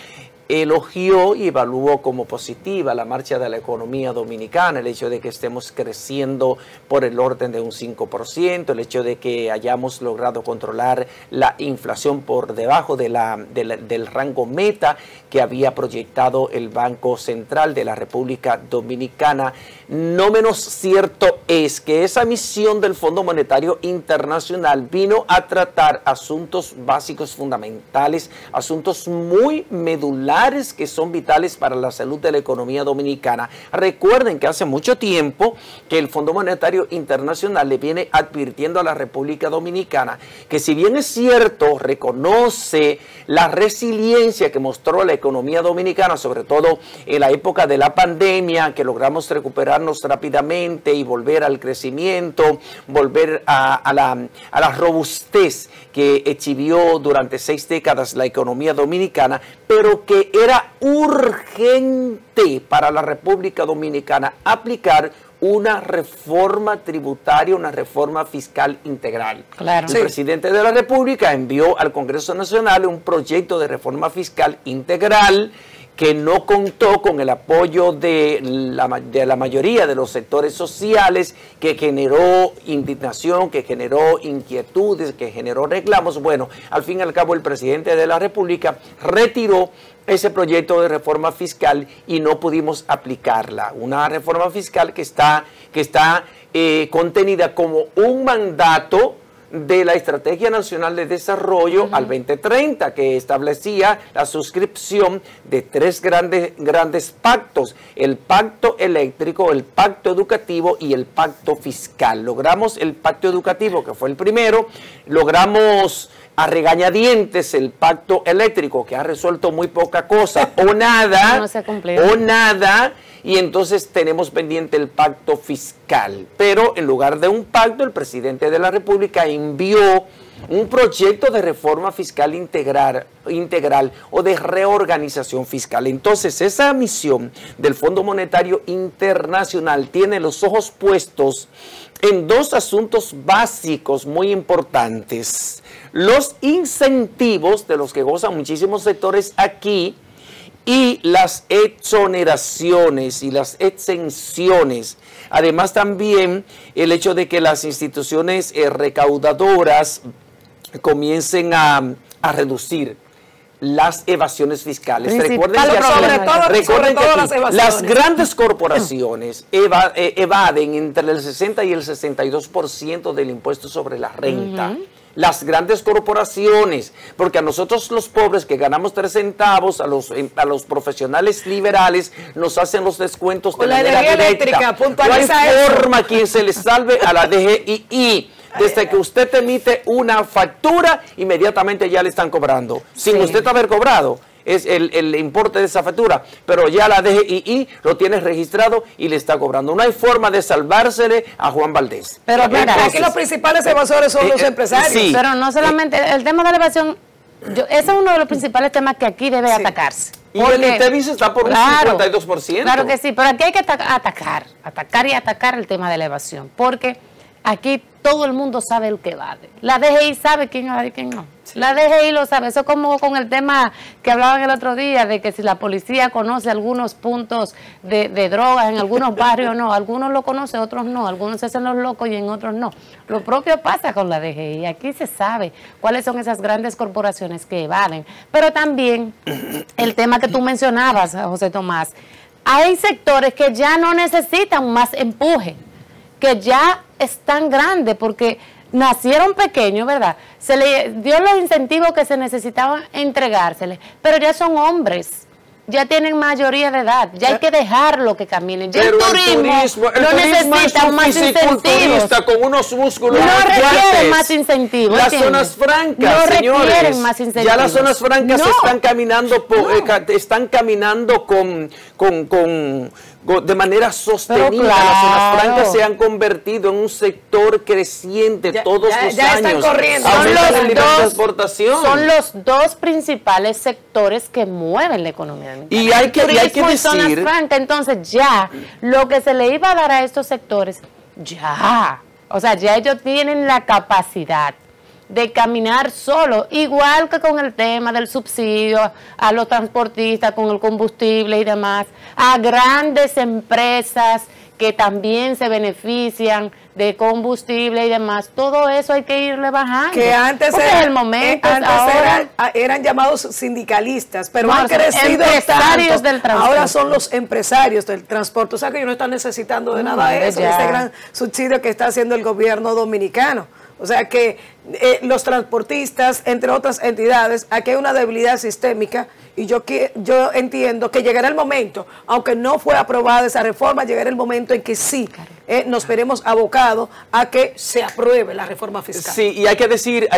elogió y evaluó como positiva la marcha de la economía dominicana, el hecho de que estemos creciendo por el orden de un 5%, el hecho de que hayamos logrado controlar la inflación por debajo de del rango meta que había proyectado el Banco Central de la República Dominicana. No menos cierto es que esa misión del Fondo Monetario Internacional vino a tratar asuntos básicos fundamentales, asuntos muy medulares que son vitales para la salud de la economía dominicana. Recuerden que hace mucho tiempo que el Fondo Monetario Internacional le viene advirtiendo a la República Dominicana que, si bien es cierto, reconoce la resiliencia que mostró la economía dominicana, sobre todo en la época de la pandemia, que logramos recuperarnos rápidamente y volver al crecimiento, volver a la robustez que exhibió durante 6 décadas la economía dominicana, pero que era urgente para la República Dominicana aplicar una reforma tributaria, una reforma fiscal integral. Claro. El presidente de la República envió al Congreso Nacional un proyecto de reforma fiscal integral que no contó con el apoyo de la mayoría de los sectores sociales, que generó indignación, que generó inquietudes, que generó reclamos. Bueno, al fin y al cabo el presidente de la República retiró ese proyecto de reforma fiscal y no pudimos aplicarla. Una reforma fiscal que está contenida como un mandato de la Estrategia Nacional de Desarrollo al 2030, que establecía la suscripción de 3 grandes pactos: el pacto eléctrico, el pacto educativo y el pacto fiscal. Logramos el pacto educativo, que fue el primero, logramos a regañadientes el pacto eléctrico, que ha resuelto muy poca cosa o nada, no se ha cumplido. o nada, y entonces tenemos pendiente el pacto fiscal. Pero en lugar de un pacto, el presidente de la República envió un proyecto de reforma fiscal integral o de reorganización fiscal. Entonces, esa misión del Fondo Monetario Internacional tiene los ojos puestos en 2 asuntos básicos muy importantes: los incentivos de los que gozan muchísimos sectores aquí, y las exoneraciones y las exenciones. Además, también el hecho de que las instituciones recaudadoras comiencen a reducir las evasiones fiscales. Recuerden que las grandes corporaciones evaden entre el 60 y el 62% del impuesto sobre la renta. Las grandes corporaciones, porque a nosotros los pobres que ganamos 3 centavos, a los profesionales liberales nos hacen los descuentos de manera directa. No hay forma quien se le salve a la DGI. Desde que usted te emite una factura, inmediatamente ya le están cobrando, sin usted haber cobrado es el importe de esa factura, pero ya la DGI lo tiene registrado y le está cobrando. No hay forma de salvársele a Juan Valdés. Pero mira, aquí los principales evasores son los empresarios. Sí. Pero no solamente el tema de la evasión, ese es uno de los principales temas que aquí debe atacarse. Y el ITEVIS está por un 52%. Claro que sí, pero aquí hay que atacar el tema de la evasión, porque aquí todo el mundo sabe el que evade. La DGI sabe quién evade y quién no. Sí. La DGI lo sabe. Eso es como con el tema que hablaban el otro día, de que si la policía conoce algunos puntos de drogas en algunos barrios, no. Algunos lo conocen, otros no. Algunos se hacen los locos y en otros no. Lo propio pasa con la DGI. Aquí se sabe cuáles son esas grandes corporaciones que evaden. Pero también el tema que tú mencionabas, José Tomás, hay sectores que ya no necesitan más empuje, que ya están grandes porque nacieron pequeños, ¿verdad? Se les dio los incentivos que se necesitaban entregárseles, pero ya son hombres, ya tienen mayoría de edad, ya hay que dejarlo que caminen. Ya pero el turismo no necesita más incentivos. Con unos músculos no requieren más incentivos. Las zonas francas, no señores, requieren más incentivos. Ya las zonas francas están caminando de manera sostenida. Las zonas francas se han convertido en un sector creciente todos los años. Están corriendo. Son los 2 principales sectores que mueven la economía. Y hay que decir, zonas francas. Entonces ya lo que se le iba a dar a estos sectores, o sea, ya ellos tienen la capacidad de caminar solo, igual que con el tema del subsidio a los transportistas, con el combustible y demás, a grandes empresas que también se benefician de combustible y demás. Todo eso hay que irle bajando. Que antes eran llamados sindicalistas, pero han crecido tanto. Del ahora son los empresarios del transporte. O sea que ellos no están necesitando de nada de eso, ese gran subsidio que está haciendo el gobierno dominicano. O sea que los transportistas, entre otras entidades, aquí hay una debilidad sistémica y yo entiendo que llegará el momento, aunque no fue aprobada esa reforma, llegará el momento en que sí nos veremos abocados a que se apruebe la reforma fiscal. Sí, y hay que decir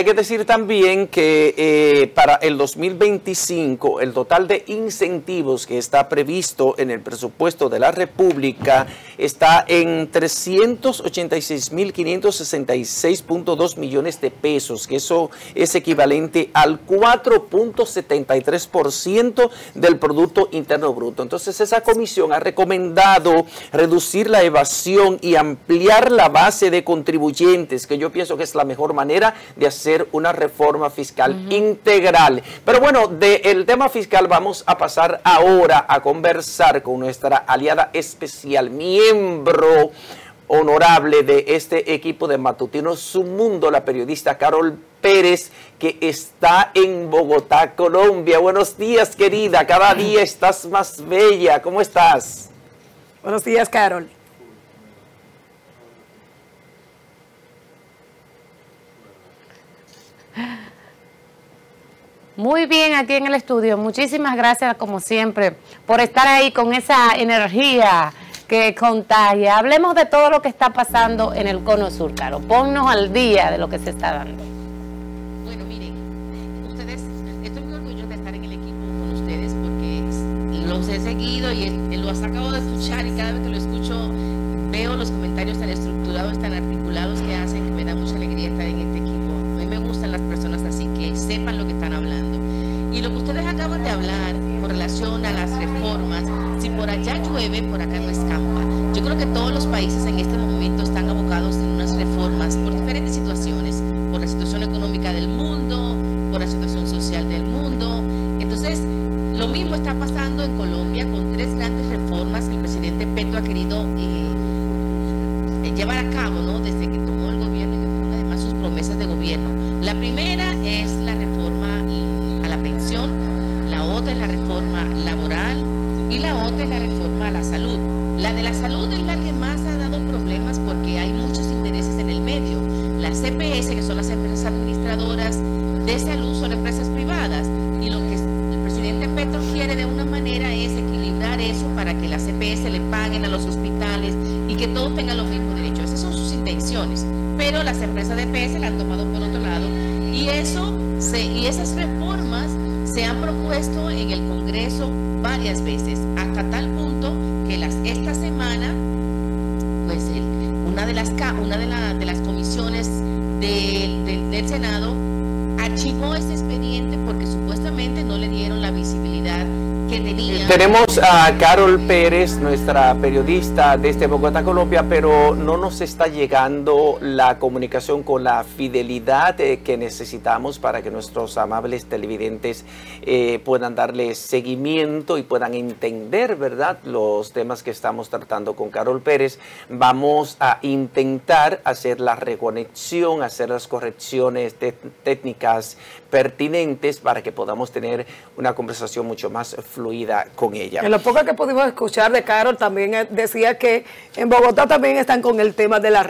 también que para el 2025 el total de incentivos que está previsto en el presupuesto de la República está en 386.566.2 millones de pesos, que eso es equivalente al 4.73% del Producto Interno Bruto. Entonces, esa comisión ha recomendado reducir la evasión y ampliar la base de contribuyentes, que yo pienso que es la mejor manera de hacer una reforma fiscal integral. Pero bueno, del tema fiscal vamos a pasar ahora a conversar con nuestra aliada especial, miembro honorable de este equipo de Matutino Su Mundo, la periodista Carol Pérez, que está en Bogotá, Colombia. Buenos días, querida. Cada día estás más bella. ¿Cómo estás? Buenos días, Carol. Muy bien, aquí en el estudio. Muchísimas gracias, como siempre, por estar ahí con esa energía que contagia. Hablemos de todo lo que está pasando en el Cono Sur, Caro. Ponnos al día de lo que se está dando. Bueno, miren, ustedes, estoy muy orgullosa de estar en el equipo con ustedes porque los he seguido y los acabo de escuchar, y cada vez que lo escucho veo los comentarios tan estructurados, tan articulados que hacen, que me da mucha alegría estar en este equipo. A mí me gustan las personas así, que sepan lo que están hablando. Y lo que ustedes acaban de hablar con relación a las reformas, si por allá llueve, por acá no escampa. Yo creo que todos los países en este momento están abocados en unas reformas por diferentes situaciones, por la situación económica del mundo, por la situación social del mundo. Entonces, lo mismo está pasando en Colombia con 3 grandes reformas que el presidente Petro ha querido llevar a cabo, ¿no?, desde que tomó el gobierno, y que fueron además sus promesas de gobierno. La primera es la reforma a la pensión, la otra es la reforma laboral y la otra es la reforma a la salud. La de la salud es la que más ha dado problemas porque hay muchos intereses en el medio. Las CPS, que son las empresas administradoras de salud, son empresas privadas, y lo que el presidente Petro quiere de una manera es equilibrar eso para que las CPS le paguen a los hospitales y que todos tengan los mismos derechos. Esas son sus intenciones, pero las empresas de EPS la han tomado por otro lado, y esas reformas se han propuesto en el Congreso varias veces, hasta tal punto que esta semana, pues una de las comisiones del Senado archivó este expediente porque supuestamente no le dieron la visibilidad que tenía. Tenemos a Carol Pérez, nuestra periodista desde Bogotá, Colombia, pero no nos está llegando la comunicación con la fidelidad que necesitamos para que nuestros amables televidentes puedan darle seguimiento y puedan entender, ¿verdad?, los temas que estamos tratando con Carol Pérez. Vamos a intentar hacer la reconexión, hacer las correcciones técnicas pertinentes para que podamos tener una conversación mucho más fluida con ella. En lo poco que pudimos escuchar de Carol, también decía que en Bogotá también están con el tema de la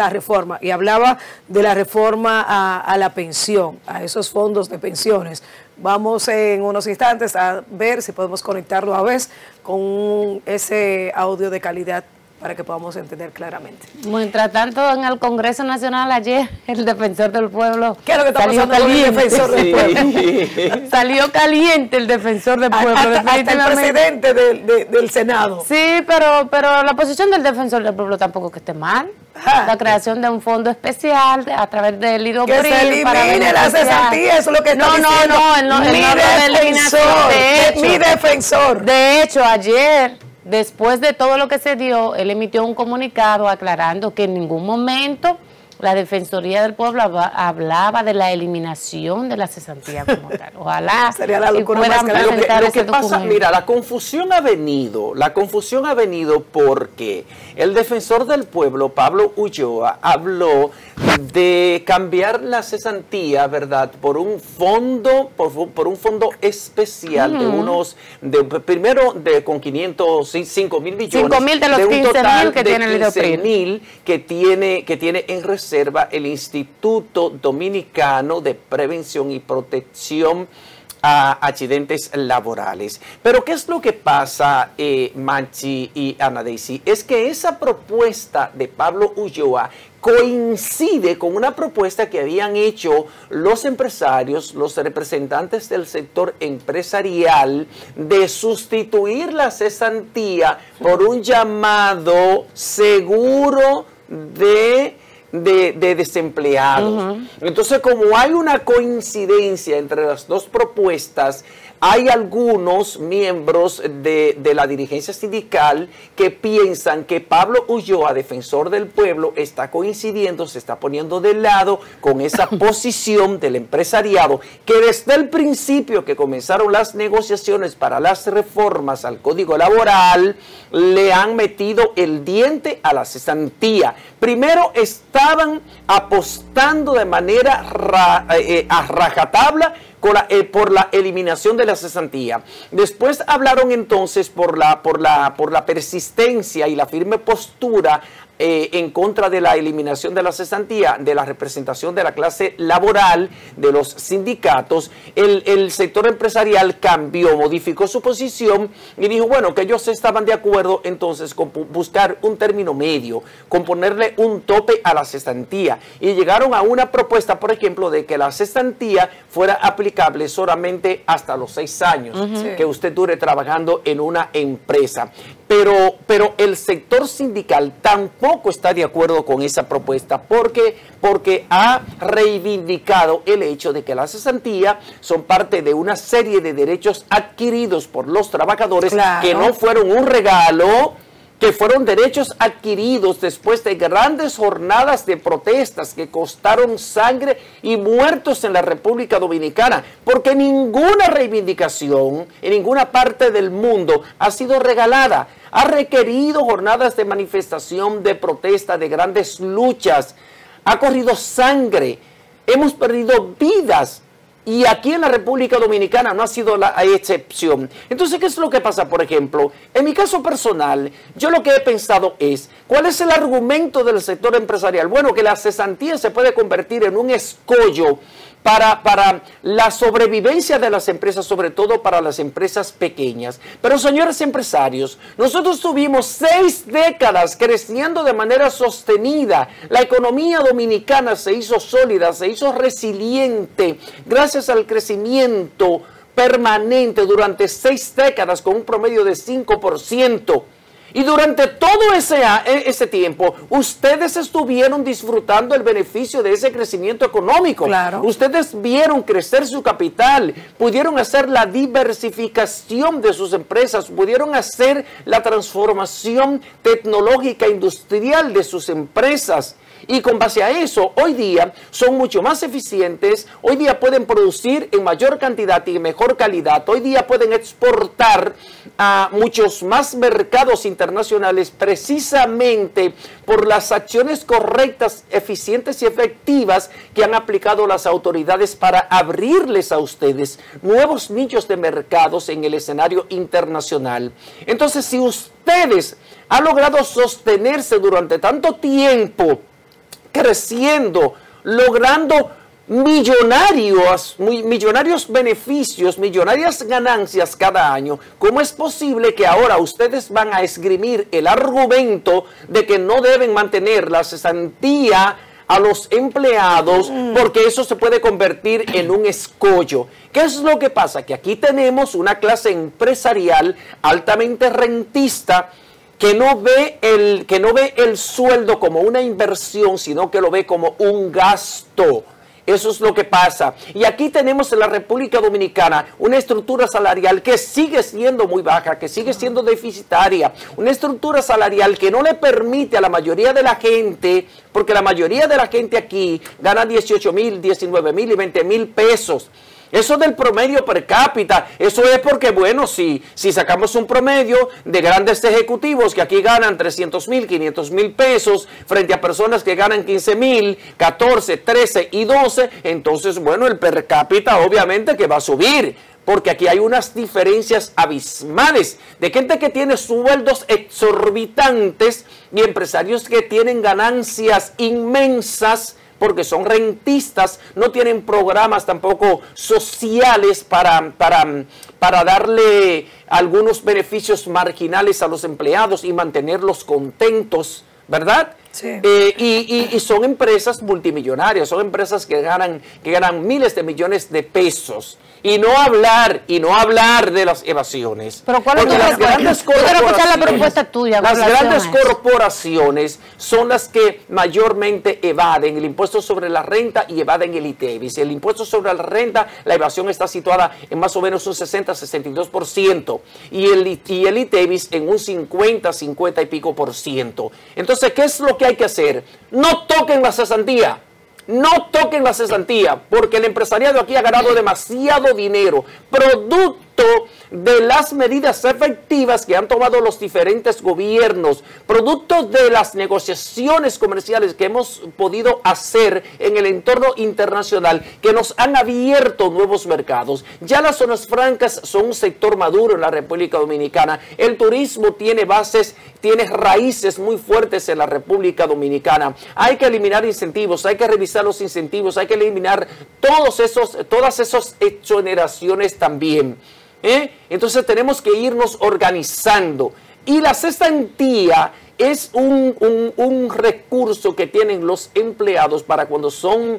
reforma, y hablaba de la reforma a la pensión, a esos fondos de pensiones. Vamos en unos instantes a ver si podemos conectarlo a vez con ese audio de calidad para que podamos entender claramente. Mientras tanto, en el Congreso Nacional ayer, el defensor del pueblo ¿qué es lo que está pasando con el defensor del pueblo? Salió caliente el defensor del pueblo. Hasta el presidente del Senado. Sí, pero la posición del defensor del pueblo tampoco que esté mal. La creación de un fondo especial a través del IDOPRI. Que se elimine la cesantía, eso es lo que está diciendo. Mi defensor. De hecho, ayer, después de todo lo que se dio, él emitió un comunicado aclarando que en ningún momento la Defensoría del Pueblo hablaba de la eliminación de la cesantía como tal. Ojalá sería la locura puedan presentar lo que ese pasa, documento. mira, la confusión ha venido porque el Defensor del Pueblo, Pablo Ulloa, habló de cambiar la cesantía, ¿verdad?, por un fondo, por un fondo especial primero con 5 mil millones, 5.000 de los 15.000 que tiene el IDOPRI. 15.000 que tiene en reserva el Instituto Dominicano de Prevención y Protección a Accidentes Laborales. Pero ¿qué es lo que pasa, Machi y Ana Daisy? Es que esa propuesta de Pablo Ulloa coincide con una propuesta que habían hecho los empresarios, los representantes del sector empresarial, de sustituir la cesantía por un llamado seguro de de desempleados. Entonces, como hay una coincidencia entre las dos propuestas, hay algunos miembros de la dirigencia sindical que piensan que Pablo Ulloa, defensor del pueblo, está coincidiendo, se está poniendo de lado con esa posición del empresariado, que desde el principio que comenzaron las negociaciones para las reformas al Código Laboral, le han metido el diente a la cesantía. Primero estaban apostando de manera a rajatabla por la eliminación de la cesantía. Después hablaron entonces por la persistencia y la firme postura en contra de la eliminación de la cesantía, de la representación de la clase laboral, de los sindicatos. El sector empresarial cambió, modificó su posición y dijo, bueno, que ellos estaban de acuerdo entonces con buscar un término medio, con ponerle un tope a la cesantía. Y llegaron a una propuesta, por ejemplo, de que la cesantía fuera aplicable solamente hasta los 6 años que usted dure trabajando en una empresa. Pero el sector sindical tampoco está de acuerdo con esa propuesta porque ha reivindicado el hecho de que la cesantía son parte de una serie de derechos adquiridos por los trabajadores, que no fueron un regalo, que fueron derechos adquiridos después de grandes jornadas de protestas que costaron sangre y muertos en la República Dominicana, porque ninguna reivindicación en ninguna parte del mundo ha sido regalada. Ha requerido jornadas de manifestación, de protesta, de grandes luchas. Ha corrido sangre. Hemos perdido vidas. Y aquí en la República Dominicana no ha sido la excepción. Entonces, ¿qué es lo que pasa? Por ejemplo, en mi caso personal, yo lo que he pensado es, ¿cuál es el argumento del sector empresarial? Bueno, que la cesantía se puede convertir en un escollo para la sobrevivencia de las empresas, sobre todo para las empresas pequeñas. Pero, señores empresarios, nosotros tuvimos 6 décadas creciendo de manera sostenida. La economía dominicana se hizo sólida, se hizo resiliente, gracias al crecimiento permanente durante 6 décadas con un promedio de 5%. Y durante todo ese tiempo, ustedes estuvieron disfrutando el beneficio de ese crecimiento económico. Claro. Ustedes vieron crecer su capital, pudieron hacer la diversificación de sus empresas, pudieron hacer la transformación tecnológica industrial de sus empresas. Y con base a eso, hoy día son mucho más eficientes, hoy día pueden producir en mayor cantidad y en mejor calidad, hoy día pueden exportar a muchos más mercados internacionales precisamente por las acciones correctas, eficientes y efectivas que han aplicado las autoridades para abrirles a ustedes nuevos nichos de mercados en el escenario internacional. Entonces, si ustedes han logrado sostenerse durante tanto tiempo, creciendo, logrando millonarios beneficios, millonarias ganancias cada año, ¿cómo es posible que ahora ustedes van a esgrimir el argumento de que no deben mantener la cesantía a los empleados porque eso se puede convertir en un escollo? ¿Qué es lo que pasa? Que aquí tenemos una clase empresarial altamente rentista, que no ve el sueldo como una inversión, sino que lo ve como un gasto. Eso es lo que pasa. Y aquí tenemos en la República Dominicana una estructura salarial que sigue siendo muy baja, que sigue siendo deficitaria. Una estructura salarial que no le permite a la mayoría de la gente, porque la mayoría de la gente aquí gana 18,000, 19,000 y 20,000 pesos. Eso del promedio per cápita, eso es porque, bueno, si sacamos un promedio de grandes ejecutivos que aquí ganan 300,000, 500,000 pesos, frente a personas que ganan 15,000, 14, 13 y 12, entonces, bueno, el per cápita obviamente que va a subir, porque aquí hay unas diferencias abismales de gente que tiene sueldos exorbitantes y empresarios que tienen ganancias inmensas, porque son rentistas, no tienen programas tampoco sociales para darle algunos beneficios marginales a los empleados y mantenerlos contentos, ¿verdad? Sí. Y son empresas multimillonarias, son empresas que ganan miles de millones de pesos. Y no hablar de las evasiones. Pero ¿cuál es las grandes corporaciones son las que mayormente evaden el impuesto sobre la renta y evaden el ITEVIS. El impuesto sobre la renta, la evasión está situada en más o menos un 60-62%. Y el ITEVIS en un 50 y pico por ciento. Entonces, ¿qué es lo que hay que hacer? No toquen la cesantía. No toquen la cesantía, porque el empresariado aquí ha ganado demasiado dinero, producto de las medidas efectivas que han tomado los diferentes gobiernos, producto de las negociaciones comerciales que hemos podido hacer en el entorno internacional, que nos han abierto nuevos mercados. Ya las zonas francas son un sector maduro en la República Dominicana. El turismo tiene raíces muy fuertes en la República Dominicana. Hay que eliminar incentivos, hay que revisar los incentivos, hay que eliminar todas esas exoneraciones también. Entonces tenemos que irnos organizando. Y la cesantía es un recurso que tienen los empleados para cuando son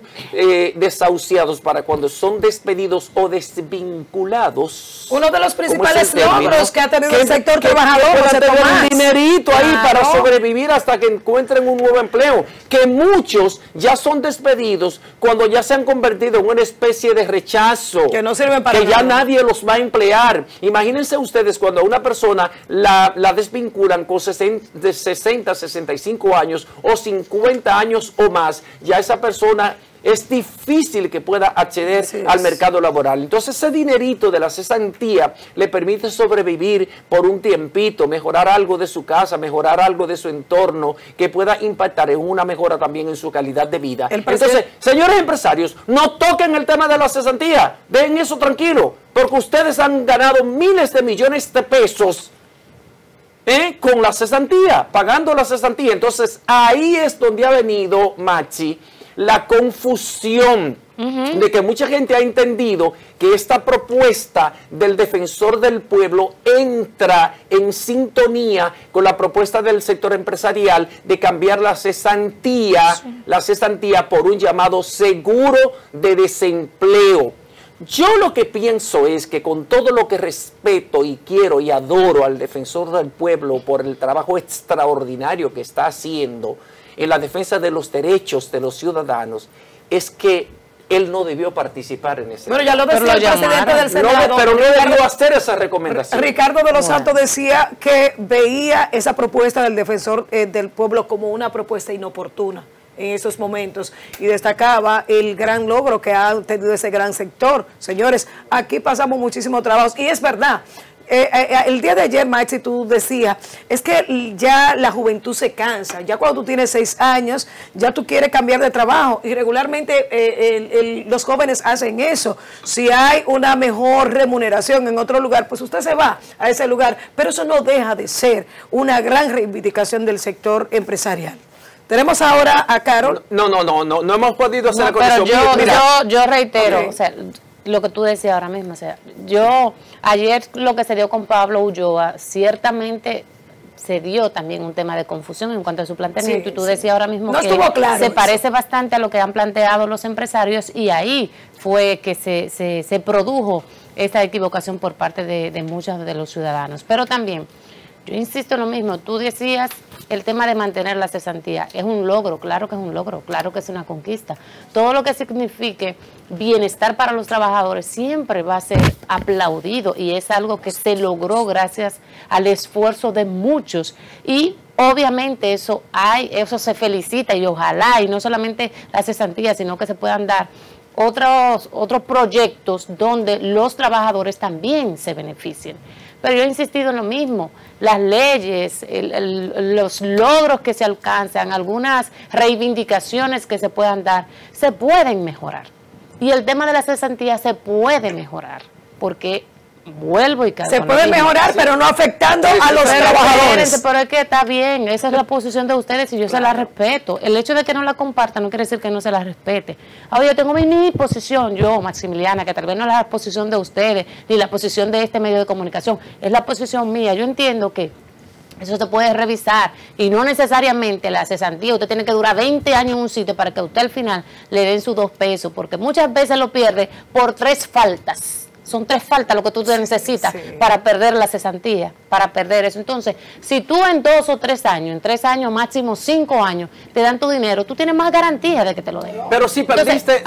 desahuciados, para cuando son despedidos o desvinculados. Uno de los principales logros que ha tenido el sector trabajador, José Tomás, un dinerito ahí para sobrevivir hasta que encuentren un nuevo empleo. Que muchos ya son despedidos cuando ya se han convertido en una especie de rechazo. Que no sirven para nada. Ya nadie los va a emplear. Imagínense ustedes cuando a una persona la desvinculan con 60, 65 años o 50 años o más, ya esa persona es difícil que pueda acceder al mercado laboral. Entonces ese dinerito de la cesantía le permite sobrevivir por un tiempito, mejorar algo de su casa, mejorar algo de su entorno, que pueda impactar en una mejora también en su calidad de vida. Entonces, señores empresarios, no toquen el tema de la cesantía, dejen eso tranquilo, porque ustedes han ganado miles de millones de pesos con la cesantía, pagando la cesantía. Entonces ahí es donde ha venido, Maxi, la confusión de que mucha gente ha entendido que esta propuesta del defensor del pueblo entra en sintonía con la propuesta del sector empresarial de cambiar la cesantía por un llamado seguro de desempleo. Yo lo que pienso es que con todo lo que respeto y quiero y adoro al defensor del pueblo por el trabajo extraordinario que está haciendo en la defensa de los derechos de los ciudadanos, es que él no debió participar en ese. Bueno, ya lo decía el presidente del Senado. Pero no debió hacer esa recomendación. Ricardo de los Santos decía que veía esa propuesta del defensor del pueblo como una propuesta inoportuna en esos momentos y destacaba el gran logro que ha tenido ese gran sector. Señores, aquí pasamos muchísimos trabajos y es verdad. El día de ayer, Maxi, tú decías, es que ya la juventud se cansa, ya cuando tú tienes 6 años, ya tú quieres cambiar de trabajo y regularmente los jóvenes hacen eso. Si hay una mejor remuneración en otro lugar, pues usted se va a ese lugar, pero eso no deja de ser una gran reivindicación del sector empresarial. Tenemos ahora a Carol. No hemos podido hacer la conexión. Yo reitero, o sea, lo que tú decías ahora mismo, o sea, ayer lo que se dio con Pablo Ulloa, ciertamente se dio también un tema de confusión en cuanto a su planteamiento, y tú decías ahora mismo que se parece bastante a lo que han planteado los empresarios, y ahí fue que se produjo esta equivocación por parte de muchos de los ciudadanos. Pero también, yo insisto en lo mismo, tú decías el tema de mantener la cesantía, es un logro, claro que es un logro, claro que es una conquista. Todo lo que signifique bienestar para los trabajadores siempre va a ser aplaudido y es algo que se logró gracias al esfuerzo de muchos y obviamente eso se felicita y ojalá, y no solamente la cesantía, sino que se puedan dar otros proyectos donde los trabajadores también se beneficien. Pero yo he insistido en lo mismo, las leyes, los logros que se alcanzan, algunas reivindicaciones que se puedan dar, se pueden mejorar. Y el tema de la cesantía se puede mejorar, porque vuelvo y caigo. Se puede mejorar, pero no afectando a los trabajadores. Pero es que está bien, esa es la posición de ustedes y yo se la respeto. El hecho de que no la compartan no quiere decir que no se la respete. Ahora yo tengo mi posición, yo, Maximiliana, que tal vez no es la posición de ustedes, ni la posición de este medio de comunicación, es la posición mía. Yo entiendo que Eso se puede revisar y no necesariamente la cesantía, usted tiene que durar 20 años en un sitio para que a usted al final le den sus 2 pesos, porque muchas veces lo pierde por 3 faltas. Son 3 faltas lo que tú necesitas para perder la cesantía, para perder eso. Entonces, si tú en 2 o 3 años, en 3 años, máximo 5 años, te dan tu dinero, tú tienes más garantía de que te lo den. Pero si perdiste,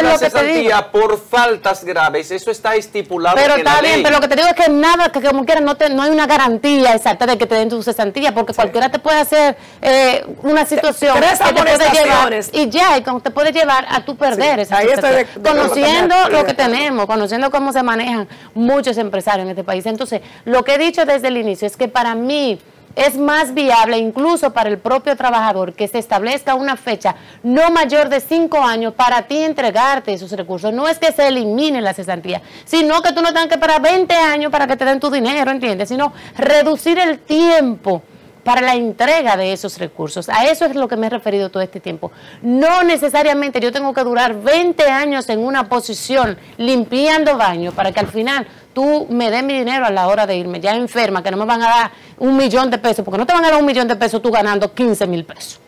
la cesantía por faltas graves, eso está estipulado pero en la ley. Pero está bien, pero lo que te digo es que nada, que como quiera, no hay una garantía exacta de que te den tu cesantía, porque cualquiera te puede hacer una situación que te puede llevar, y te puede llevar a tu perder esa cesantía. Conociendo lo que tenemos, conociendo cómo se manejan muchos empresarios en este país. Entonces, lo que he dicho desde el inicio es que para mí es más viable, incluso para el propio trabajador, que se establezca una fecha no mayor de 5 años para ti entregarte esos recursos. No es que se elimine la cesantía, sino que tú no tengas que esperar 20 años para que te den tu dinero, ¿entiendes? Sino reducir el tiempo para la entrega de esos recursos. A eso es lo que me he referido todo este tiempo. No necesariamente yo tengo que durar 20 años en una posición limpiando baños para que al final tú me des mi dinero a la hora de irme, ya enferma, que no me van a dar $1.000.000 de pesos, porque no te van a dar $1.000.000 de pesos tú ganando 15,000 pesos.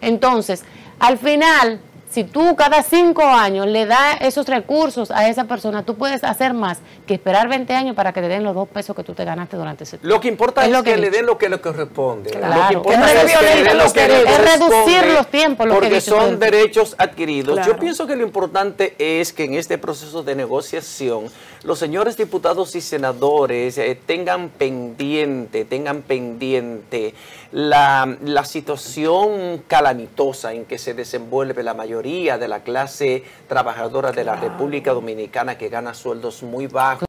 Entonces, al final, si tú cada 5 años le das esos recursos a esa persona, tú puedes hacer más que esperar 20 años para que te den los 2 pesos que tú te ganaste durante ese tiempo. Lo que importa es que le den lo que le corresponde. Claro. Lo que importa es que le den lo que le corresponde, es reducir los tiempos, porque son derechos adquiridos. Claro. Yo pienso que lo importante es que en este proceso de negociación los señores diputados y senadores tengan pendiente la situación calamitosa en que se desenvuelve la mayoría de la clase trabajadora de la República Dominicana, que gana sueldos muy bajos.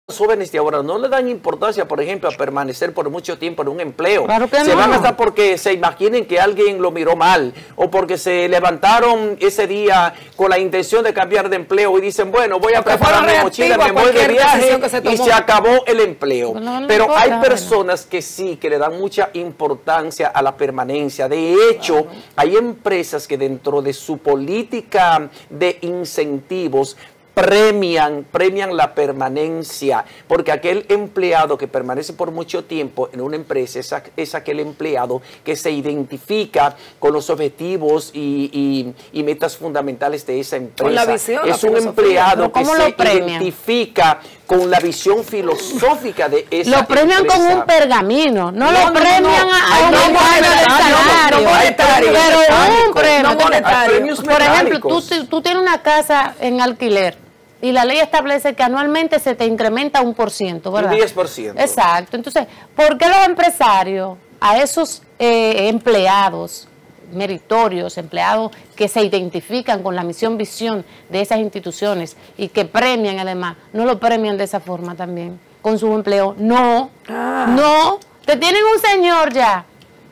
Los jóvenes de ahora no le dan importancia, por ejemplo, a permanecer por mucho tiempo en un empleo. Claro que se van a estar porque se imaginen que alguien lo miró mal, o porque se levantaron ese día con la intención de cambiar de empleo y dicen, bueno, voy a preparar mi mochila, me voy de viaje y se acabó el empleo. Pero hay personas que sí, que le dan mucha importancia a la permanencia. De hecho, hay empresas que dentro de su política de incentivos premian la permanencia, porque aquel empleado que permanece por mucho tiempo en una empresa es aquel empleado que se identifica con los objetivos y metas fundamentales de esa empresa. Con la visión, es un empleado que se identifica con la visión filosófica de esa empresa. Lo premian con un pergamino, no lo premian a un salario, pero un premio. Por ejemplo, tú tienes una casa en alquiler y la ley establece que anualmente se te incrementa 1%, ¿verdad? Un 10%. Exacto. Entonces, ¿por qué los empresarios a esos empleados meritorios, empleados que se identifican con la misión, visión de esas instituciones y que premian además, no lo premian de esa forma también, con su empleo? No, no. Te tienen un señor ya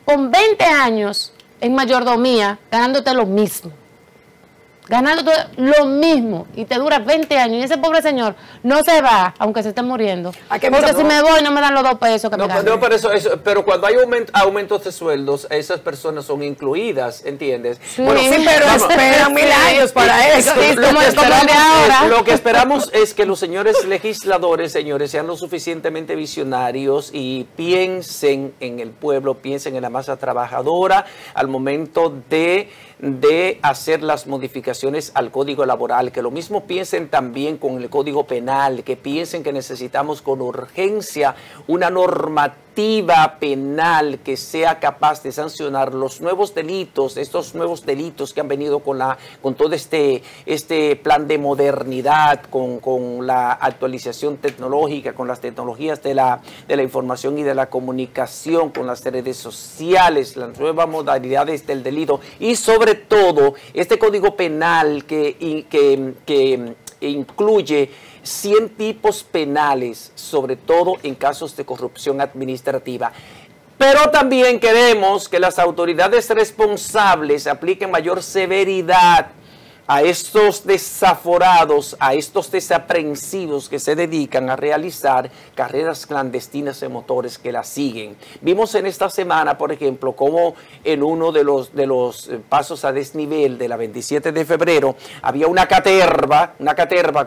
con 20 años en mayordomía ganándote lo mismo. Ganando lo mismo y te dura 20 años y ese pobre señor no se va aunque se esté muriendo, porque si me voy no me dan los 2 pesos que me ganan. No, pero cuando hay aumentos de sueldos, esas personas son incluidas, ¿entiendes? Sí, bueno, sí, pero esperan 1000 años para eso. Lo que esperamos es que los señores legisladores, señores, sean lo suficientemente visionarios y piensen en el pueblo, piensen en la masa trabajadora al momento de hacer las modificaciones al Código Laboral, que lo mismo piensen también con el Código Penal, que piensen que necesitamos con urgencia una normativa penal que sea capaz de sancionar los nuevos delitos, estos nuevos delitos que han venido con todo este plan de modernidad, con la actualización tecnológica, con las tecnologías de la información y de la comunicación, con las redes sociales, las nuevas modalidades del delito y sobre todo este Código Penal que incluye 100 tipos penales, sobre todo en casos de corrupción administrativa. Pero también queremos que las autoridades responsables apliquen mayor severidad a estos desaforados, a estos desaprensivos que se dedican a realizar carreras clandestinas de motores que las siguen. Vimos en esta semana, por ejemplo, como en uno de los pasos a desnivel de la 27 de febrero había una caterva,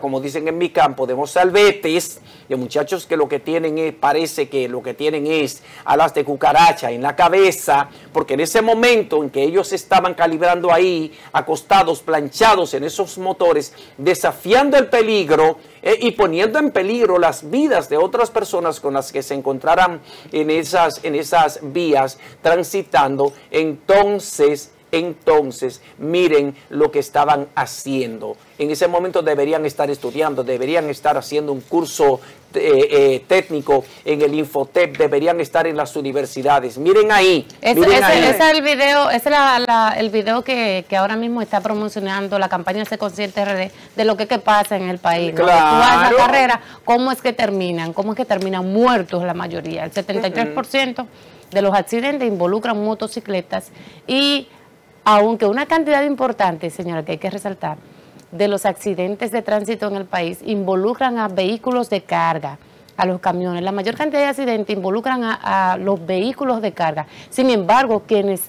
como dicen en mi campo, de mozalbetes, de muchachos que lo que tienen es, parece que lo que tienen es alas de cucaracha en la cabeza, porque en ese momento en que ellos estaban calibrando ahí, acostados, planchados, en esos motores, desafiando el peligro y poniendo en peligro las vidas de otras personas con las que se encontraran en esas vías transitando. Entonces, miren lo que estaban haciendo. En ese momento deberían estar estudiando, deberían estar haciendo un curso técnico en el Infotep, deberían estar en las universidades. Miren ahí. Ese es el video, el video que ahora mismo está promocionando la campaña Sé Consciente RD de lo que pasa en el país. Claro. ¿No? Toda esa carrera, ¿cómo es que terminan muertos la mayoría? El 73% de los accidentes involucran motocicletas y aunque una cantidad importante, señora, que hay que resaltar, de los accidentes de tránsito en el país involucran a vehículos de carga, a los camiones. La mayor cantidad de accidentes involucran a los vehículos de carga. Sin embargo, quienes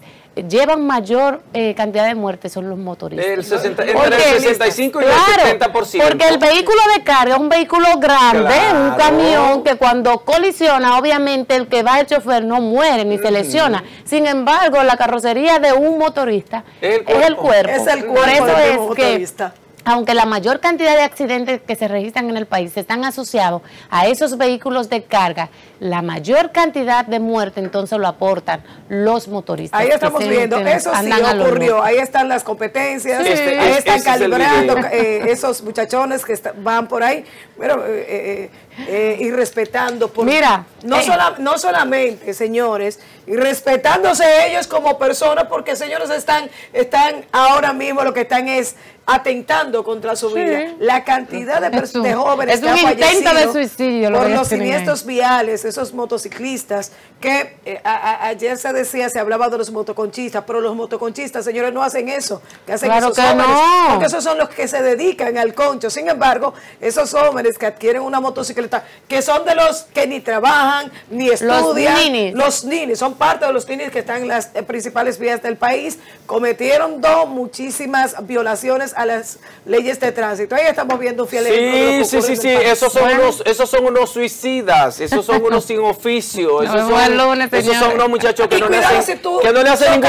llevan mayor cantidad de muertes son los motoristas. Entre el 65 y el 70%. Porque el vehículo de carga es un vehículo grande, un camión que cuando colisiona, obviamente el que va el chofer no muere ni se lesiona. Sin embargo, la carrocería de un motorista es el cuerpo. Es el cuerpo. Por eso del es motorista. que aunque la mayor cantidad de accidentes que se registran en el país están asociados a esos vehículos de carga, la mayor cantidad de muertes entonces lo aportan los motoristas. Ahí estamos viendo, eso sí ocurrió, ahí están las competencias, ahí están calibrando esos muchachones que van por ahí, pero y respetando, no solamente, señores, y respetándose ellos como personas, porque señores están ahora mismo lo que están es atentando contra su vida. La cantidad de jóvenes que han fallecido de suicidio, por los siniestros viales, esos motociclistas, que ayer se hablaba de los motoconchistas, pero los motoconchistas, señores, no hacen eso, que hacen esos jóvenes, porque esos son los que se dedican al concho. Sin embargo, esos jóvenes que adquieren una motocicleta, que son de los que ni trabajan, ni estudian, los ninis, son parte de los ninis que están en las principales vías del país, cometieron muchísimas violaciones a las leyes de tránsito. Ahí estamos viendo un fiel ejemplo. Sí, esos son unos suicidas, esos son unos sin oficio, esos son unos muchachos que no le hacen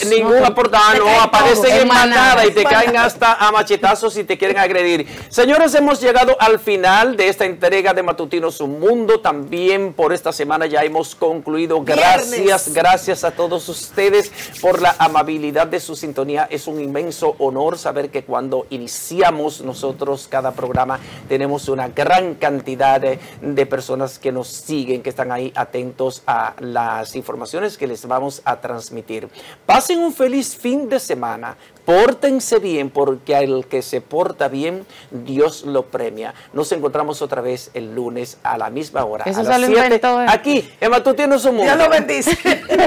ningún aporte, aparecen en manada y te caen hasta a machetazos si te quieren agredir. Señores, hemos llegado al final de esta entrega de Matutinos Un Mundo. También por esta semana ya hemos concluido. Gracias a todos ustedes por la amabilidad de su sintonía. Es un inmenso honor saber que cuando iniciamos nosotros cada programa tenemos una gran cantidad de personas que nos siguen, que están ahí atentos a las informaciones que les vamos a transmitir. Pasen un feliz fin de semana. Pórtense bien, porque al que se porta bien, Dios lo premia. Nos encontramos otra vez el lunes a la misma hora. Eso a las 7, aquí en Matutinos Un Mundo. Dios lo bendice.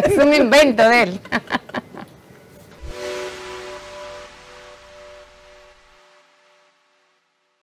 Es un invento de él.